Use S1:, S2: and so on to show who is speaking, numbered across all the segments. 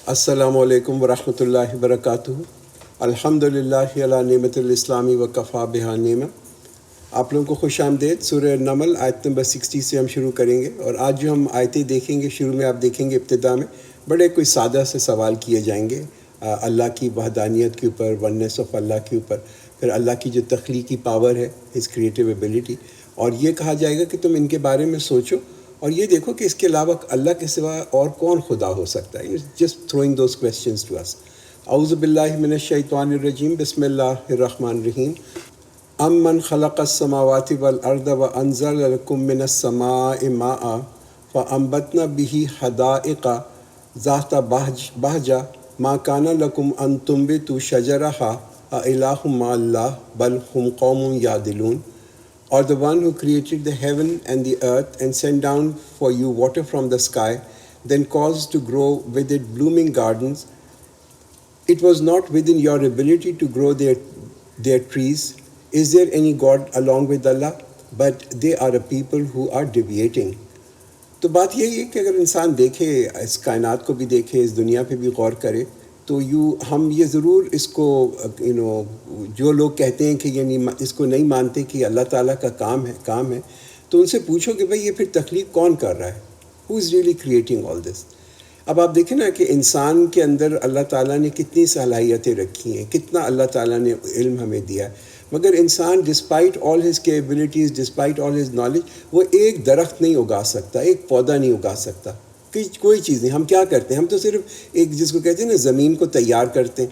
S1: السلام علیکم ورحمۃ اللہ وبرکاتہ۔ الحمد للہ علی نعمت الاسلامی وکفا بہا نعمہ۔ آپ لوگوں کو خوش آمدید۔ سورہ نمل آیت نمبر 60 سے ہم شروع کریں گے، اور آج جو ہم آیتیں دیکھیں گے، شروع میں آپ دیکھیں گے ابتدا میں بڑے کوئی سادہ سے سوال کیے جائیں گے اللہ کی وحدانیت کے اوپر، وننس آف اللہ کے اوپر، پھر اللہ کی جو تخلیقی پاور ہے، ہز کریٹیو ایبیلٹی، اور یہ کہا جائے گا کہ تم ان کے بارے میں سوچو اور یہ دیکھو کہ اس کے علاوہ اللہ کے سوا اور کون خدا ہو سکتا ہے۔ Just throwing those questions to us. اعوذ باللہ من الشیطان الرجیم، بسم اللہ الرحمن الرحیم۔ من خلق السماوات والارض وانزل لکم من السماء ماء فانبتنا به حدائق ذات بہجہ ما کان لکم ان تنبتوا شجرها االہ مع اللہ بل ہم قوم یعدلون۔ Or the one who created the heaven and the earth and sent down for you water from the sky, then caused to grow with it blooming gardens. It was not within your ability to grow their trees. Is there any God along with Allah? But they are a people who are deviating. تو بات یہی ہے کہ اگر انسان دیکھے، اس کائنات کو بھی دیکھے، اس دنیا پہ بھی غور کرے، تو ہم یہ ضرور اس کو جو لوگ کہتے ہیں کہ یعنی اس کو نہیں مانتے کہ اللہ تعالیٰ کا کام ہے، تو ان سے پوچھو کہ بھئی یہ پھر تخلیق کون کر رہا ہے؟ ہو از ریئلی کریٹنگ آل دس؟ اب آپ دیکھیں نا کہ انسان کے اندر اللہ تعالیٰ نے کتنی صلاحیتیں رکھی ہیں، کتنا اللہ تعالیٰ نے علم ہمیں دیا ہے، مگر انسان despite all his capabilities, despite all his knowledge, وہ ایک درخت نہیں اگا سکتا، ایک پودا نہیں اگا سکتا، کوئی چیز نہیں۔ ہم کیا کرتے ہیں؟ ہم تو صرف ایک جس کو کہتے ہیں نا زمین کو تیار کرتے ہیں،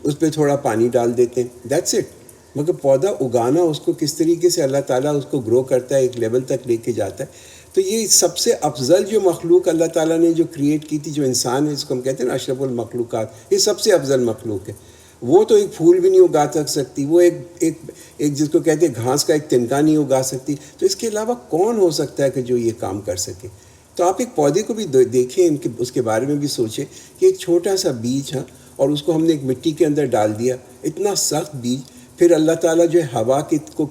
S1: اس پہ تھوڑا پانی ڈال دیتے ہیں، دیٹس اٹ۔ مگر پودا اگانا، اس کو کس طریقے سے اللہ تعالیٰ اس کو گرو کرتا ہے، ایک لیول تک لے کے جاتا ہے۔ تو یہ سب سے افضل جو مخلوق اللہ تعالیٰ نے جو کریٹ کی تھی، جو انسان ہے، جس کو ہم کہتے ہیں نا اشرف المخلوقات، یہ سب سے افضل مخلوق ہے۔ وہ تو ایک پھول بھی نہیں اگا سکتی، وہ ایک جس کو کہتے ہیں گھاس کا ایک تنکا نہیں اگا سکتی، تو اس کے علاوہ کون ہو سکتا ہے کہ جو یہ کام کر سکے؟ تو آپ ایک پودے کو بھی دیکھیں، اس کے بارے میں بھی سوچیں کہ ایک چھوٹا سا بیج ہے، اور اس کو ہم نے ایک مٹی کے اندر ڈال دیا، اتنا سخت بیج، پھر اللہ تعالیٰ جو ہے ہوا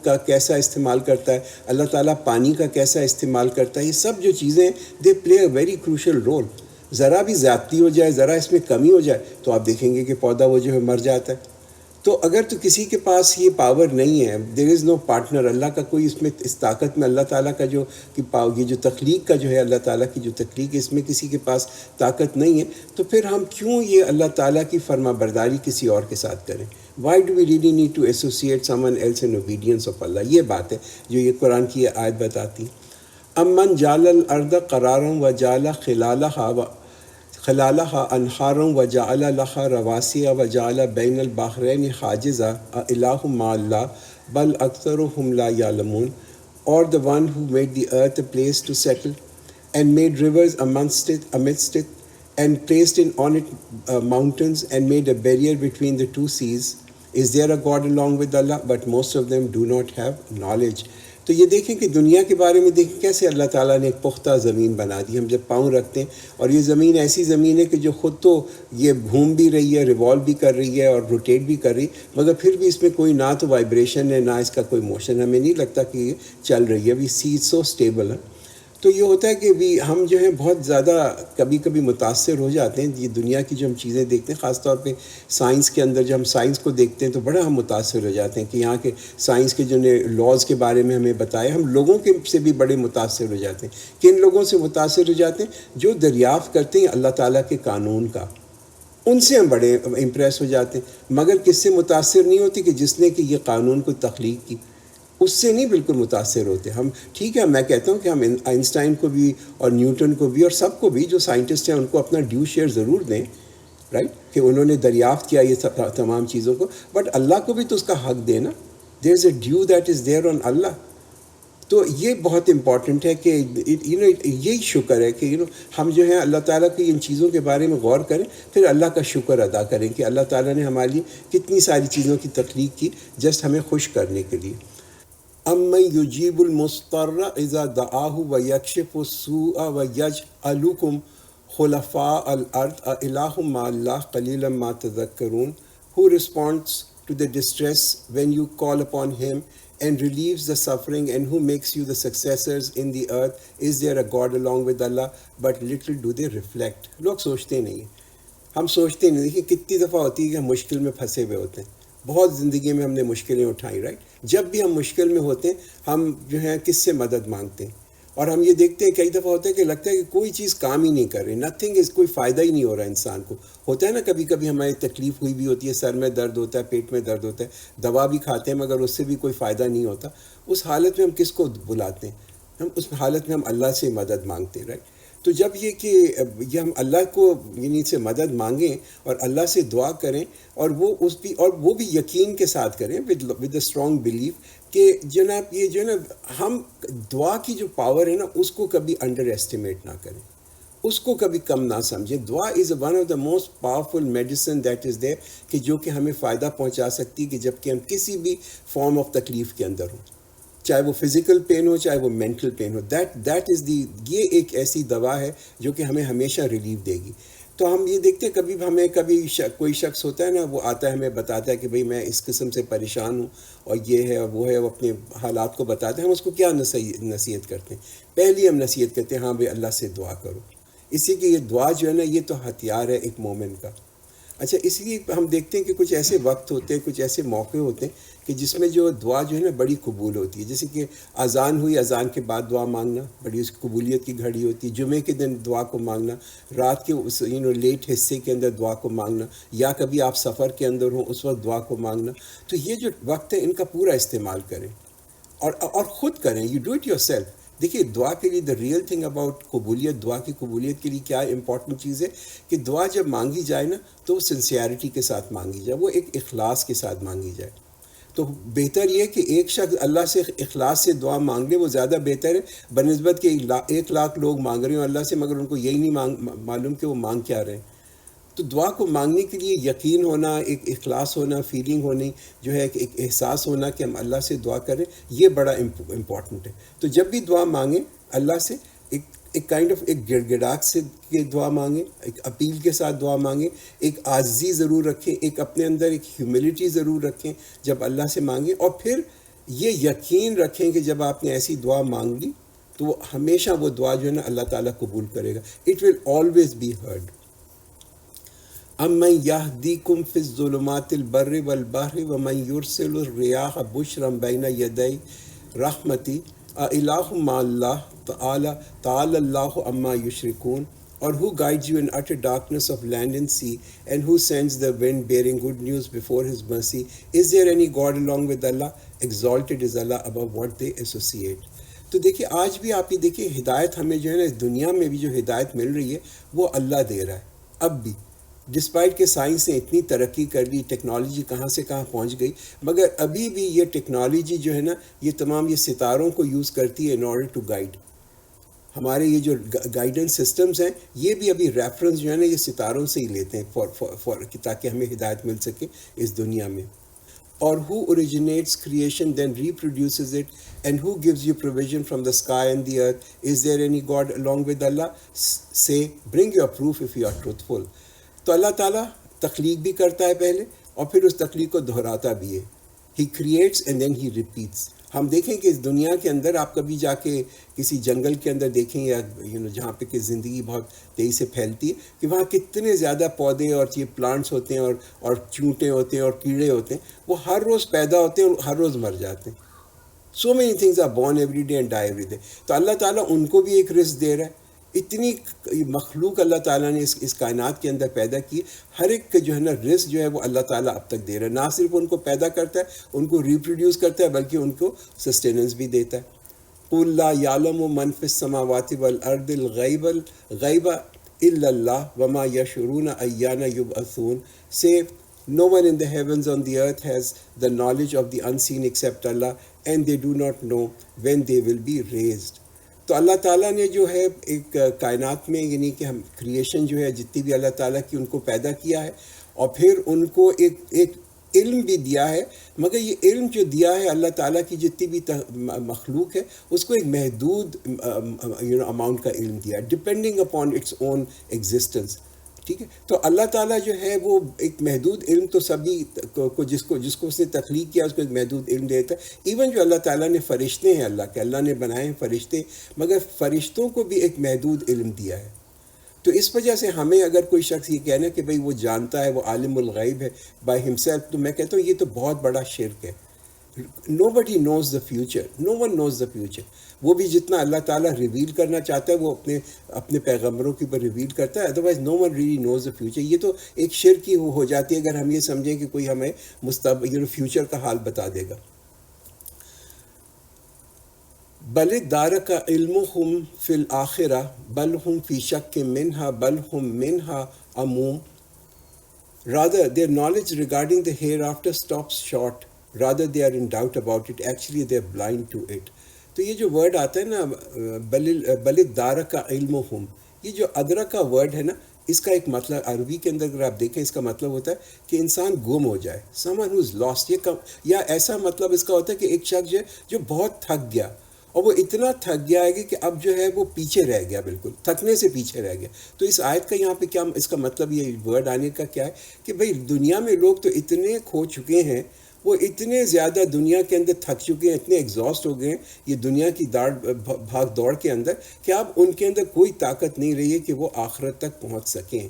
S1: کا کیسا استعمال کرتا ہے، اللہ تعالیٰ پانی کا کیسا استعمال کرتا ہے، یہ سب جو چیزیں دے پلے اے ویری کروشل رول۔ ذرا بھی زیادتی ہو جائے، ذرا اس میں کمی ہو جائے، تو آپ دیکھیں گے کہ پودا وہ جو ہے مر جاتا ہے۔ تو اگر تو کسی کے پاس یہ پاور نہیں ہے، دیر از نو پارٹنر، اللہ کا کوئی اس میں، اس طاقت میں اللہ تعالیٰ کا یہ جو تخلیق کا جو ہے، اللہ تعالیٰ کی جو تخلیق ہے، اس میں کسی کے پاس طاقت نہیں ہے، تو پھر ہم کیوں یہ اللہ تعالیٰ کی فرما برداری کسی اور کے ساتھ کریں؟ Why do we really need to associate someone else in obedience of Allah? یہ بات ہے جو یہ قرآن کی یہ آیت بتاتی ہے۔ امن جعل الارض قرارا وجعل خلالها انہارا وجعل لها رواسي وجعل بین البحرین حاجزا االہ مع اللہ بل اکثرهم لا یعلمون۔ Or the one who made the earth a place to settle and made rivers amidst it and placed on it mountains and made a barrier between the two seas. Is there a God along with Allah? But most of them do not have knowledge. تو یہ دیکھیں کہ دنیا کے بارے میں دیکھیں کیسے اللہ تعالیٰ نے ایک پختہ زمین بنا دی، ہم جب پاؤں رکھتے ہیں، اور یہ زمین ایسی زمین ہے کہ جو خود تو یہ گھوم بھی رہی ہے، ریوالو بھی کر رہی ہے اور روٹیٹ بھی کر رہی ہے، مگر پھر بھی اس میں کوئی نہ تو وائبریشن ہے، نہ اس کا کوئی موشن، ہمیں نہیں لگتا کہ یہ چل رہی ہے، ابھی سی سو اسٹیبل ہے۔ تو یہ ہوتا ہے کہ بھی ہم جو ہیں بہت زیادہ کبھی کبھی متاثر ہو جاتے ہیں، یہ دنیا کی جو ہم چیزیں دیکھتے ہیں، خاص طور پہ سائنس کے اندر، جب ہم سائنس کو دیکھتے ہیں تو بڑا ہم متاثر ہو جاتے ہیں کہ یہاں کے سائنس کے جو نے لاز کے بارے میں ہمیں بتایا، ہم لوگوں کے سے بھی بڑے متاثر ہو جاتے ہیں۔ کن لوگوں سے متاثر ہو جاتے ہیں؟ جو دریافت کرتے ہیں اللہ تعالیٰ کے قانون کا، ان سے ہم بڑے امپریس ہو جاتے ہیں۔ مگر کس سے متاثر نہیں ہوتے؟ کہ جس نے کہ یہ قانون کو تخلیق کی، اس سے نہیں بالکل متاثر ہوتے ہم۔ ٹھیک ہے، میں کہتا ہوں کہ ہم آئنسٹائن کو بھی اور نیوٹن کو بھی اور سب کو بھی جو سائنٹسٹ ہیں ان کو اپنا ڈیو شیئر ضرور دیں، رائٹ، کہ انہوں نے دریافت کیا یہ تمام چیزوں کو، بٹ اللہ کو بھی تو اس کا حق دینا۔ There is a due that is there on Allah. تو یہ بہت امپورٹنٹ ہے کہ یہی شکر ہے کہ ہم جو ہیں اللہ تعالیٰ کی ان چیزوں کے بارے میں غور کریں، پھر اللہ کا شکر ادا کریں کہ اللہ تعالیٰ نے ہمارے لیے کتنی ساری چیزوں کی تخلیق کی جسٹ ہمیں خوش کرنے کے لیے۔ امن یجیب المضطر اذا دعاہ ویکشف السوء ویجعلکم خلفاء الارض االہ مع اللہ قلیلا ما تذکرون۔ Who responds to the distress when you call upon him and relieves the suffering, and who makes you the successors in the earth? Is there a God along with Allah? But little do they reflect. لوگ سوچتے نہیں ہیں۔ ہم سوچتے نہیں. دیکھیے کتنی دفعہ ہوتی ہے کہ ہم مشکل میں پھنسے ہوئے ہوتے ہیں. بہت زندگی میں ہم نے مشکلیں اٹھائیں، رائٹ. جب بھی ہم مشکل میں ہوتے ہیں ہم جو ہے کس سے مدد مانگتے ہیں. اور ہم یہ دیکھتے ہیں کئی دفعہ ہوتا ہے کہ لگتا ہے کہ کوئی چیز کام ہی نہیں کر رہی، نتھنگ از، کوئی فائدہ ہی نہیں ہو رہا انسان کو. ہوتا ہے نا کبھی کبھی ہماری تکلیف ہوئی بھی ہوتی ہے، سر میں درد ہوتا ہے، پیٹ میں درد ہوتا ہے، دوا بھی کھاتے ہیں مگر اس سے بھی کوئی فائدہ نہیں ہوتا. اس حالت میں ہم کس کو بلاتے ہیں؟ ہم اس حالت میں ہم اللہ سے مدد مانگتے ہیں، رائٹ. تو جب یہ کہ یہ ہم اللہ کو یعنی سے مدد مانگیں اور اللہ سے دعا کریں، اور وہ بھی یقین کے ساتھ کریں، ود اے اسٹرانگ بلیف کہ جناب یہ جو ہے نا، ہم دعا کی جو پاور ہے نا اس کو کبھی انڈر ایسٹیمیٹ نہ کریں، اس کو کبھی کم نہ سمجھیں. Dua is one of the most powerful medicine that is there, کہ جو کہ ہمیں فائدہ پہنچا سکتی ہے کہ جب کہ ہم کسی بھی فارم آف تکلیف کے اندر ہوں، چاہے وہ فزیکل پین ہو چاہے وہ مینٹل پین ہو. دیٹ از دی، یہ ایک ایسی دوا ہے جو کہ ہمیں ہمیشہ ریلیف دے گی. تو ہم یہ دیکھتے ہیں کبھی ہمیں کوئی شخص ہوتا ہے نا، وہ آتا ہے ہمیں بتاتا ہے کہ بھئی میں اس قسم سے پریشان ہوں اور یہ ہے اور وہ ہے، وہ اپنے حالات کو بتاتے ہیں. ہم اس کو کیا نصیحت کرتے ہیں؟ پہلی ہم نصیحت کرتے ہیں ہاں بھئی اللہ سے دعا کرو. اسی کہ یہ دعا جو ہے نا یہ تو ہتھیار ہے ایک مومن کا. اچھا، اس لیے ہم دیکھتے ہیں کہ کچھ ایسے وقت ہوتے ہیں، کچھ ایسے موقع ہوتے ہیں کہ جس میں جو دعا جو ہے نا بڑی قبول ہوتی ہے. جیسے کہ اذان ہوئی، اذان کے بعد دعا مانگنا بڑی اس قبولیت کی گھڑی ہوتی ہے. جمعے کے دن دعا کو مانگنا، رات کے اس لیٹ حصے کے اندر دعا کو مانگنا، یا کبھی آپ سفر کے اندر ہوں اس وقت دعا کو مانگنا. تو یہ جو وقت ہے ان کا پورا استعمال کریں اور خود کریں. You do it your self. دیکھیے دعا کے لیے دا ریئل تھنگ اباؤٹ قبولیت، دعا کی قبولیت کے لیے کیا امپورٹنٹ چیز ہے کہ دعا جب مانگی جائے نا تو وہ سنسیئرٹی کے ساتھ مانگی جائے، وہ ایک اخلاص کے ساتھ مانگی جائے. تو بہتر یہ کہ ایک شخص اللہ سے اخلاص سے دعا مانگ لے، وہ زیادہ بہتر ہے بنسبت کہ 1,00,000 لوگ مانگ رہے ہیں اللہ سے مگر ان کو یہی نہیں معلوم کہ وہ مانگ کیا رہے ہیں. تو دعا کو مانگنے کے لیے یقین ہونا، ایک اخلاص ہونا، فیلنگ ہونی جو ہے، ایک احساس ہونا کہ ہم اللہ سے دعا کریں، یہ بڑا امپورٹنٹ ہے. تو جب بھی دعا مانگیں اللہ سے ایک کائنڈ آف ایک گڑ گڑاہٹ سے دعا مانگیں، ایک اپیل کے ساتھ دعا مانگیں، ایک عاجزی ضرور رکھیں، ایک اپنے اندر ایک ہیوملٹی ضرور رکھیں جب اللہ سے مانگیں. اور پھر یہ یقین رکھیں کہ جب آپ نے ایسی دعا مانگ لی تو وہ ہمیشہ وہ دعا جو ہے نا اللہ تعالیٰ قبول کرے گا. It will always be heard. امن یہدیکم فی الظلمات البر والبحر ومن یرسل الریاح بشرا بین یدی رحمتی الہ مع اللہ تعالی اللہ عما یشرکون. Or who guides you in utter darkness of land and sea, and who sends the wind bearing good news before his mercy? Is there any God along with Allah? Exalted is Allah above what they associate. تو دیکھیے آج بھی آپ یہ دیکھیے ہدایت ہمیں جو ہے نا اس دنیا میں بھی جو ہدایت مل رہی ہے وہ اللہ دے رہا ہے اب بھی. ڈسپائٹ کہ سائنس نے اتنی ترقی کر لی، ٹیکنالوجی کہاں سے کہاں پہنچ گئی، مگر ابھی بھی یہ ٹیکنالوجی جو ہے نا یہ تمام یہ ستاروں کو یوز کرتی ہے ان آرڈر ٹو گائیڈ. ہمارے یہ جو گائیڈنس سسٹمز ہیں یہ بھی ابھی ریفرنس جو ہے نا یہ ستاروں سے ہی لیتے ہیں تاکہ ہمیں ہدایت مل سکے اس دنیا میں. اور who originates creation then reproduces it, and who gives you provision from the sky and the earth? Is there any God along with Allah? Say, bring your proof if you are truthful. تو اللہ تعالیٰ تخلیق بھی کرتا ہے پہلے اور پھر اس تخلیق کو دہراتا بھی ہے. He creates and then he repeats. ہم دیکھیں کہ اس دنیا کے اندر آپ کبھی جا کے کسی جنگل کے اندر دیکھیں یا جہاں پہ کہ زندگی بہت تیزی سے پھیلتی ہے کہ وہاں کتنے زیادہ پودے اور یہ پلانٹس ہوتے ہیں اور چونٹے ہوتے ہیں اور کیڑے ہوتے ہیں، وہ ہر روز پیدا ہوتے ہیں اور ہر روز مر جاتے ہیں. So many things are born every day and die every day. تو اللہ تعالیٰ ان کو بھی ایک رزق دے رہا ہے. اتنی مخلوق اللہ تعالیٰ نے اس کائنات کے اندر پیدا کی، ہر ایک جو ہے نا رزق جو ہے وہ اللہ تعالیٰ اب تک دے رہا ہے. نہ صرف ان کو پیدا کرتا ہے، ان کو ریپروڈیوس کرتا ہے، بلکہ ان کو سسٹیننس بھی دیتا ہے. قُل لَا يَعْلَمُ مَنْ فِي السَّمَاوَاتِ وَالْأَرْضِ الْغَيْبَ إِلَّا اللَّهُ وَمَا يَشْعُرُونَ أَيَّانَ يُبْعَثُونَ. Say, no one in the heavens on the earth has the knowledge of the unseen except Allah, and they do not know when they will be raised. تو اللہ تعالیٰ نے جو ہے ایک کائنات میں یعنی کہ ہم کریشن جو ہے جتنی بھی اللہ تعالیٰ کی ان کو پیدا کیا ہے اور پھر ان کو ایک علم بھی دیا ہے. مگر یہ علم جو دیا ہے اللہ تعالیٰ کی جتنی بھی مخلوق ہے اس کو ایک محدود اماؤنٹ کا علم دیا ہے depending upon its own existence. ٹھیک ہے، تو اللہ تعالیٰ جو ہے وہ ایک محدود علم تو سبھی کو جس کو اس نے تخلیق کیا اس کو ایک محدود علم دیتا ہے. ایون جو اللہ تعالیٰ نے فرشتے ہیں اللہ کے، اللہ نے بنائے ہیں فرشتے، مگر فرشتوں کو بھی ایک محدود علم دیا ہے. تو اس وجہ سے ہمیں اگر کوئی شخص یہ کہنا کہ بھئی وہ جانتا ہے، وہ عالم الغیب ہے بائی ہمسیلف، تو میں کہتا ہوں یہ تو بہت بڑا شرک ہے. Nobody knows the future. No one knows the future. وہ بھی جتنا اللہ تعالیٰ ریویل کرنا چاہتا ہے وہ اپنے پیغمبروں کے اوپر ریویل کرتا ہے. Otherwise no one really knows the future. یہ تو ایک شرک ہی ہو جاتی ہے اگر ہم یہ سمجھیں کہ کوئی ہمیں مستقبل فیوچر کا حال بتا دے گا. بل ادارک علمہم فی الآخرہ بل ہم فی شک منہا بل ہم منہا عموم. Rather, their knowledge regarding the hereafter stops short. Rather, they are in doubt about it. Actually, they are blind to it. تو یہ جو ورڈ آتا ہے نا بل ادارک علمہم، یہ جو ادرک کا ورڈ ہے نا، اس کا ایک مطلب عربی کے اندر اگر آپ دیکھیں اس کا مطلب ہوتا ہے کہ انسان گم ہو جائے. someone who is lost. یا ایسا مطلب اس کا ہوتا ہے کہ ایک شخص جو بہت تھک گیا، اور وہ اتنا تھک گیا ہے کہ اب جو ہے وہ پیچھے رہ گیا، بالکل تھکنے سے پیچھے رہ گیا. تو اس آیت کا یہاں پہ کیا اس کا مطلب، یہ ورڈ آنے کا کیا ہے کہ بھئی دنیا میں لوگ تو اتنے کھو چکے ہیں، وہ اتنے زیادہ دنیا کے اندر تھک چکے ہیں، اتنے ایگزاسٹ ہو گئے ہیں یہ دنیا کی بھاگ دوڑ کے اندر، کہ اب ان کے اندر کوئی طاقت نہیں رہی ہے کہ وہ آخرت تک پہنچ سکیں.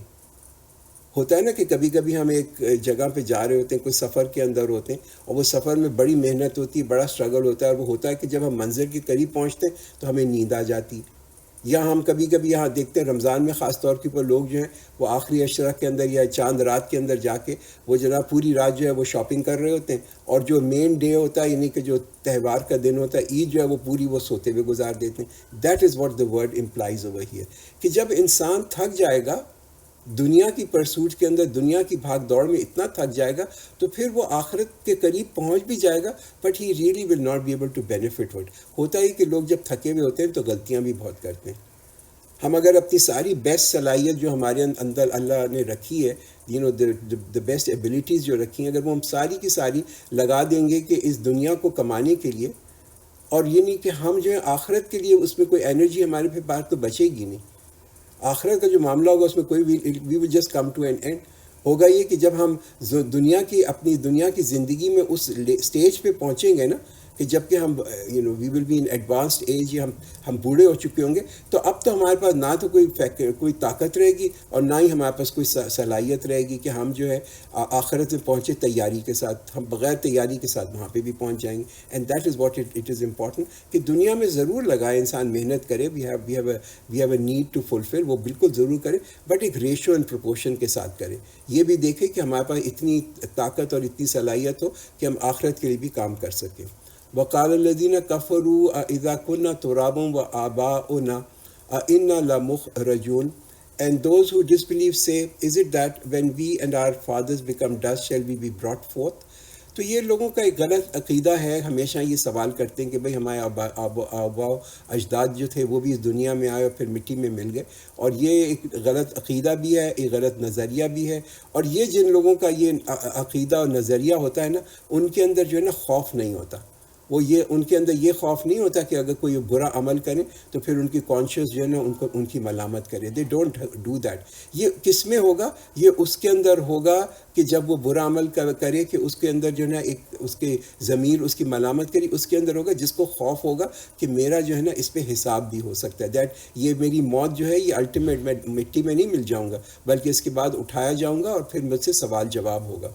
S1: ہوتا ہے نا کہ کبھی کبھی ہم ایک جگہ پہ جا رہے ہوتے ہیں، کوئی سفر کے اندر ہوتے ہیں، اور وہ سفر میں بڑی محنت ہوتی ہے، بڑا اسٹرگل ہوتا ہے، اور وہ ہوتا ہے کہ جب ہم منزل کے قریب پہنچتے ہیں تو ہمیں نیند آ جاتی ہے. یا ہم کبھی کبھی یہاں دیکھتے ہیں رمضان میں خاص طور کے اوپر لوگ جو ہیں وہ آخری عشرہ کے اندر یا چاند رات کے اندر جا کے وہ جناب پوری رات جو ہے وہ شاپنگ کر رہے ہوتے ہیں، اور جو مین ڈے ہوتا ہے یعنی کہ جو تہوار کا دن ہوتا ہے، عید جو ہے وہ پوری وہ سوتے ہوئے گزار دیتے ہیں. That is what the word implies over here, کہ جب انسان تھک جائے گا دنیا کی پرسوٹ کے اندر، دنیا کی بھاگ دوڑ میں اتنا تھک جائے گا، تو پھر وہ آخرت کے قریب پہنچ بھی جائے گا، but he really will not be able to benefit with. ہوتا ہے کہ لوگ جب تھکے ہوئے ہوتے ہیں تو غلطیاں بھی بہت کرتے ہیں. ہم اگر اپنی ساری بیسٹ صلاحیت جو ہمارے اندر اللہ نے رکھی ہے، دا بیسٹ ایبلٹیز جو رکھی ہیں، اگر وہ ہم ساری کی ساری لگا دیں گے کہ اس دنیا کو کمانے کے لیے، اور یہ نہیں کہ ہم جو ہے آخرت کے لیے اس میں کوئی انرجی ہمارے پاس تو بچے گی نہیں. آخرت کا جو معاملہ ہوگا اس میں کوئی we will just come to an end. ہوگا یہ کہ جب ہم اپنی دنیا کی زندگی میں اس اسٹیج پہ پہنچیں گے نا، کہ جب کہ ہم we will be in advanced age, یا ہم بوڑھے ہو چکے ہوں گے، تو اب تو ہمارے پاس نہ تو کوئی طاقت رہے گی، اور نہ ہی ہمارے پاس کوئی صلاحیت رہے گی کہ ہم جو ہے آخرت میں پہنچے تیاری کے ساتھ. ہم بغیر تیاری کے ساتھ وہاں پہ بھی پہنچ جائیں گے. And that is what it is important کہ دنیا میں ضرور لگائے انسان، محنت کرے، we have a need to fulfil, وہ بالکل ضرور کرے، بٹ ایک ریشو اینڈ پروپورشن کے ساتھ کرے. یہ بھی دیکھے کہ ہمارے پاس اتنی طاقت اور اتنی صلاحیت ہو کہ ہم آخرت کے لیے بھی کام کر سکیں. وقال الذین کفروا اذا کنا ترابا وآباؤنا انا لمخرجون. And those who disbelieve say, is it that when we and our fathers become dust shall we be brought forth? تو یہ لوگوں کا ایک غلط عقیدہ ہے. ہمیشہ یہ سوال کرتے ہیں کہ بھئی ہمارے آباء اجداد جو تھے وہ بھی اس دنیا میں آئے اور پھر مٹی میں مل گئے. اور یہ ایک غلط عقیدہ بھی ہے، ایک غلط نظریہ بھی ہے. اور یہ جن لوگوں کا یہ عقیدہ اور نظریہ ہوتا ہے نا، ان کے اندر جو ہے نا خوف نہیں ہوتا. ان کے اندر یہ خوف نہیں ہوتا کہ اگر کوئی برا عمل کرے تو پھر ان کی کانشیس جو ہے نا ان کی ملامت کرے. They don't do that. یہ کس میں ہوگا؟ یہ اس کے اندر ہوگا کہ جب وہ برا عمل کرے کہ اس کے اندر جو ہے نا ایک اس کے ضمیر اس کی ملامت کری، اس کے اندر ہوگا جس کو خوف ہوگا کہ میرا جو ہے نا اس پہ حساب بھی ہو سکتا ہے. دیٹ یہ میری موت جو ہے یہ الٹیمیٹ، میں مٹی میں نہیں مل جاؤں گا، بلکہ اس کے بعد اٹھایا جاؤں گا اور پھر مجھ سے سوال جواب ہوگا.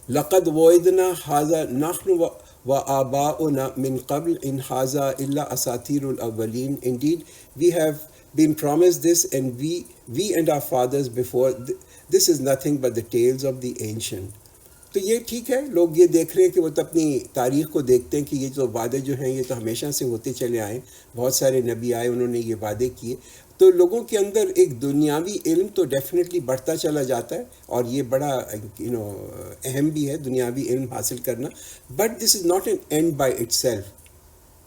S1: لقد وعدنا ھذا نحن وآباؤنا من قبل ان ھذا الا اساطیر الاولین. Indeed, we have been promised this, and we and our fathers before. This is nothing but the tales of the ancient. تو یہ ٹھیک ہے، لوگ یہ دیکھ رہے ہیں کہ وہ تو اپنی تاریخ کو دیکھتے ہیں کہ یہ جو وعدے جو ہیں یہ تو ہمیشہ سے ہوتے چلے آئے. بہت سارے نبی آئے، انہوں نے یہ وعدے کیے. تو لوگوں کے اندر ایک دنیاوی علم تو ڈیفینیٹلی بڑھتا چلا جاتا ہے، اور یہ بڑا اہم بھی ہے دنیاوی علم حاصل کرنا. But this is not an and by it self.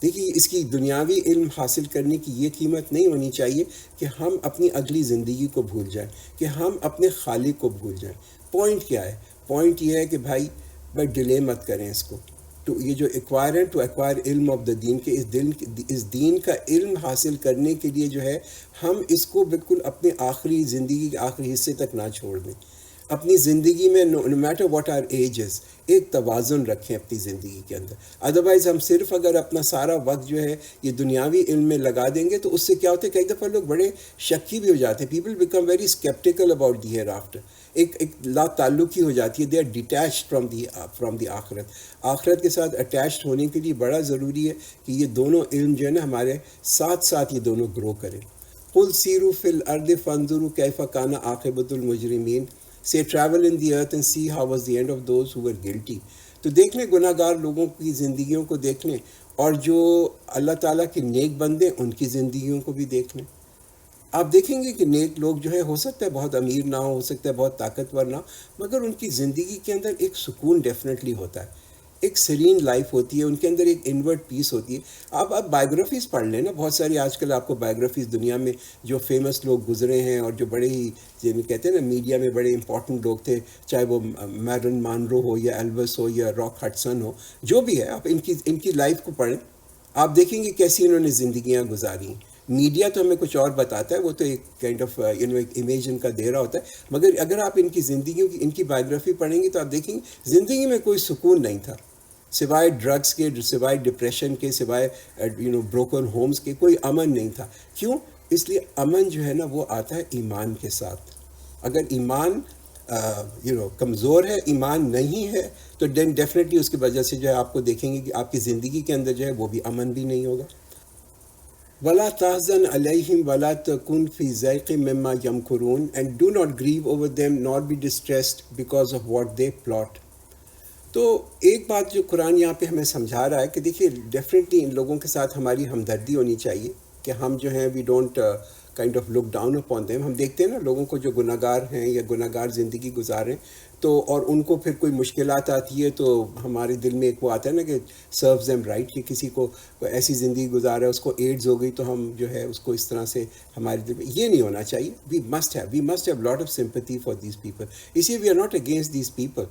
S1: دیکھیے اس کی دنیاوی علم حاصل کرنے کی یہ قیمت نہیں ہونی چاہیے کہ ہم اپنی اگلی زندگی کو بھول جائیں، کہ ہم اپنے خالق کو بھول جائیں. پوائنٹ کیا ہے؟ پوائنٹ یہ ہے کہ بھائی ڈیلے مت کریں اس کو. تو یہ جو ٹو ایکوائر علم آف دا دین، کہ اس دین کا علم حاصل کرنے کے لیے جو ہے ہم اس کو بالکل اپنے آخری زندگی کے آخری حصے تک نہ چھوڑ دیں. اپنی زندگی میں no matter what our ages ایک توازن رکھیں اپنی زندگی کے اندر. ادروائز ہم صرف اگر اپنا سارا وقت جو ہے یہ دنیاوی علم میں لگا دیں گے تو اس سے کیا ہوتا ہے کئی دفعہ لوگ بڑے شکی بھی ہو جاتے ہیں. People become very sceptical about the ہیئر آفٹر. ایک لا تعلقی ہو جاتی ہے. They are detached from the آخرت. آخرت کے ساتھ اٹیچڈ ہونے کے لیے بڑا ضروری ہے کہ یہ دونوں علم جو ہے نا ہمارے ساتھ ساتھ یہ دونوں گرو کریں. قل سیروا فی الارض فانظروا کیف کان عاقبۃ المجرمین. Say travel in the earth and see how was the end of those who were guilty. تو دیکھ لیں گناہ گار لوگوں کی زندگیوں کو دیکھ لیں اور جو اللہ تعالیٰ کے نیک بندے ان کی زندگیوں کو بھی دیکھ لیں. آپ دیکھیں گے کہ نیک لوگ جو ہے ہو سکتا ہے بہت امیر نہ ہو سکتا ہے بہت طاقتور نہ ہو، مگر ان کی زندگی کے اندر ایک سکون ڈیفینیٹلی ہوتا ہے، ایک سرین لائف ہوتی ہے، ان کے اندر ایک انورڈ پیس ہوتی ہے. آپ بائیوگرافیز پڑھ لیں نا، بہت ساری آج کل آپ کو بائیوگرافیز دنیا میں جو فیمس لوگ گزرے ہیں اور جو بڑے ہی جنہیں کہتے ہیں نا میڈیا میں بڑے امپورٹنٹ لوگ تھے، چاہے وہ میرن مانرو ہو یا ایلوس ہو یا راک ہڈسن ہو، جو بھی ہے آپ ان کی لائف کو پڑھیں. آپ دیکھیں گے کیسی انہوں نے زندگیاں گزاری ہیں. میڈیا تو ہمیں کچھ اور بتاتا ہے، وہ تو ایک کائنڈ آف ایک امیج ان کا دے رہا ہوتا ہے، مگر اگر آپ ان کی زندگیوں کی ان کی بائیوگرافی پڑھیں گے تو آپ دیکھیں گے زندگی میں کوئی سکون نہیں تھا سوائے ڈرگس کے، سوائے ڈپریشن کے، سوائے بروکن ہومز کے. کوئی امن نہیں تھا. کیوں؟ اس لیے امن جو ہے نا وہ آتا ہے ایمان کے ساتھ. اگر ایمان کمزور ہے، ایمان نہیں ہے، تو دین ڈیفینیٹلی اس کی وجہ سے جو ہے آپ کو دیکھیں گے کہ آپ کی زندگی کے اندر جو ہے وہ بھی امن بھی نہیں ہوگا. وَلَا تَحْزَنْ عَلَيْهِمْ وَلَا تَكُنْ فِي ضَيْقٍ مِّمَّا يَمْكُرُونَ and do not grieve over them nor be distressed because of what they plot. تو ایک بات جو قرآن یہاں پہ ہمیں سمجھا رہا ہے کہ دیکھیے ڈیفینیٹلی ان لوگوں کے ساتھ ہماری ہمدردی ہونی چاہیے کہ ہم جو ہیں we don't kind of look down upon them. ہم دیکھتے ہیں نا لوگوں کو جو گناہ گار ہیں یا گناہ گار زندگی گزاریں تو اور ان کو پھر کوئی مشکلات آتی ہے تو ہمارے دل میں ایک وہ آتا ہے نا کہ سروز دیم رائٹ، کہ کسی کو ایسی زندگی گزارا ہے اس کو ایڈز ہو گئی تو ہم جو ہے اس کو اس طرح سے ہمارے دل میں یہ نہیں ہونا چاہیے. We must have lot of sympathy for these people. اسی we are not against these people.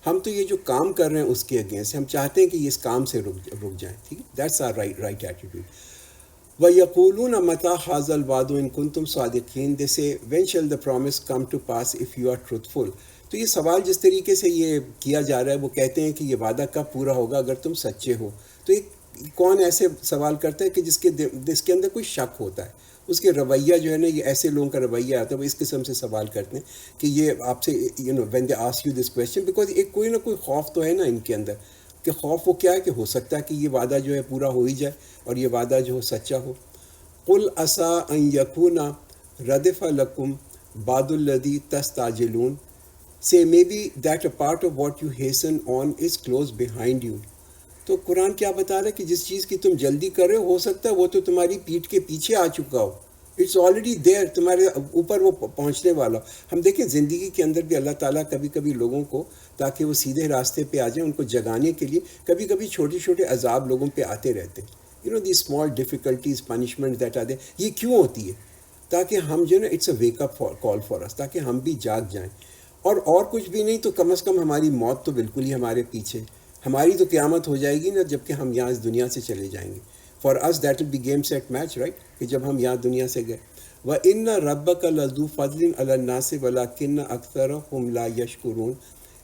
S1: ہم تو یہ جو کام کر رہے ہیں اس کے اگینسٹ، ہم چاہتے ہیں کہ یہ اس کام سے رک جائیں. ٹھیک ہے، دیٹس آر رائٹ ایٹیٹیوڈ. وَيَقُولُونَ مَتَىٰ هَٰذَا الْوَعْدُ إِن كُنتُمْ صَادِقِينَ. They say, when shall the promise come to pass if you are truthful. تو یہ سوال جس طریقے سے یہ کیا جا رہا ہے وہ کہتے ہیں کہ یہ وعدہ کب پورا ہوگا اگر تم سچے ہو. تو ایک کون ایسے سوال کرتا ہے کہ جس کے اندر کوئی شک ہوتا ہے، اس کے رویہ جو ہے نا، یہ ایسے لوگوں کا رویہ آتا ہے، وہ اس قسم سے سوال کرتے ہیں کہ یہ آپ سے when they ask you this question because ایک کوئی نہ کوئی خوف تو ہے نا ان کے اندر، کہ خوف وہ کیا ہے کہ ہو سکتا ہے کہ یہ وعدہ جو ہے پورا ہو ہی جائے اور یہ وعدہ جو ہو سچا ہو. قُلْ عَسَىٰ أَن يَكُونَ رَدِفَ لَكُمْ بَعْضُ الَّذِي تَسْتَعْجِلُونَ. Say maybe that a part of what you hasten on is close behind you. تو قرآن کیا بتا رہا ہے کہ جس چیز کی تم جلدی کر رہے ہو سکتا ہے وہ تو تمہاری پیٹھ کے پیچھے آ چکا ہو. اٹس آلریڈی دیر، تمہارے اوپر وہ پہنچنے والا. ہم دیکھیں زندگی کے اندر بھی اللہ تعالیٰ کبھی کبھی لوگوں کو تاکہ وہ سیدھے راستے پہ آ جائیں ان کو جگانے کے لیے کبھی کبھی چھوٹے چھوٹے عذاب لوگوں پہ آتے رہتے ہیں. The small difficulties punishment that are there. یہ کیوں ہوتی ہے؟ تاکہ ہم جو ہے نا it's a wake up call for us, تاکہ ہم بھی جاگ جائیں. اور کچھ بھی نہیں تو کم از کم ہماری موت تو بالکل ہی ہمارے پیچھے. ہماری تو قیامت ہو جائے گی نا جب کہ ہم یہاں اس دنیا سے چلے جائیں گے. For us that will be game set match, right, کہ جب ہم یہاں دنیا سے گئے. وَإِنَّ رَبَّكَ لَذُو فَضْلٍ عَلَى النَّاسِ وَلَكِنَّ أَكْثَرَهُمْ لَا يَشْكُرُونَ.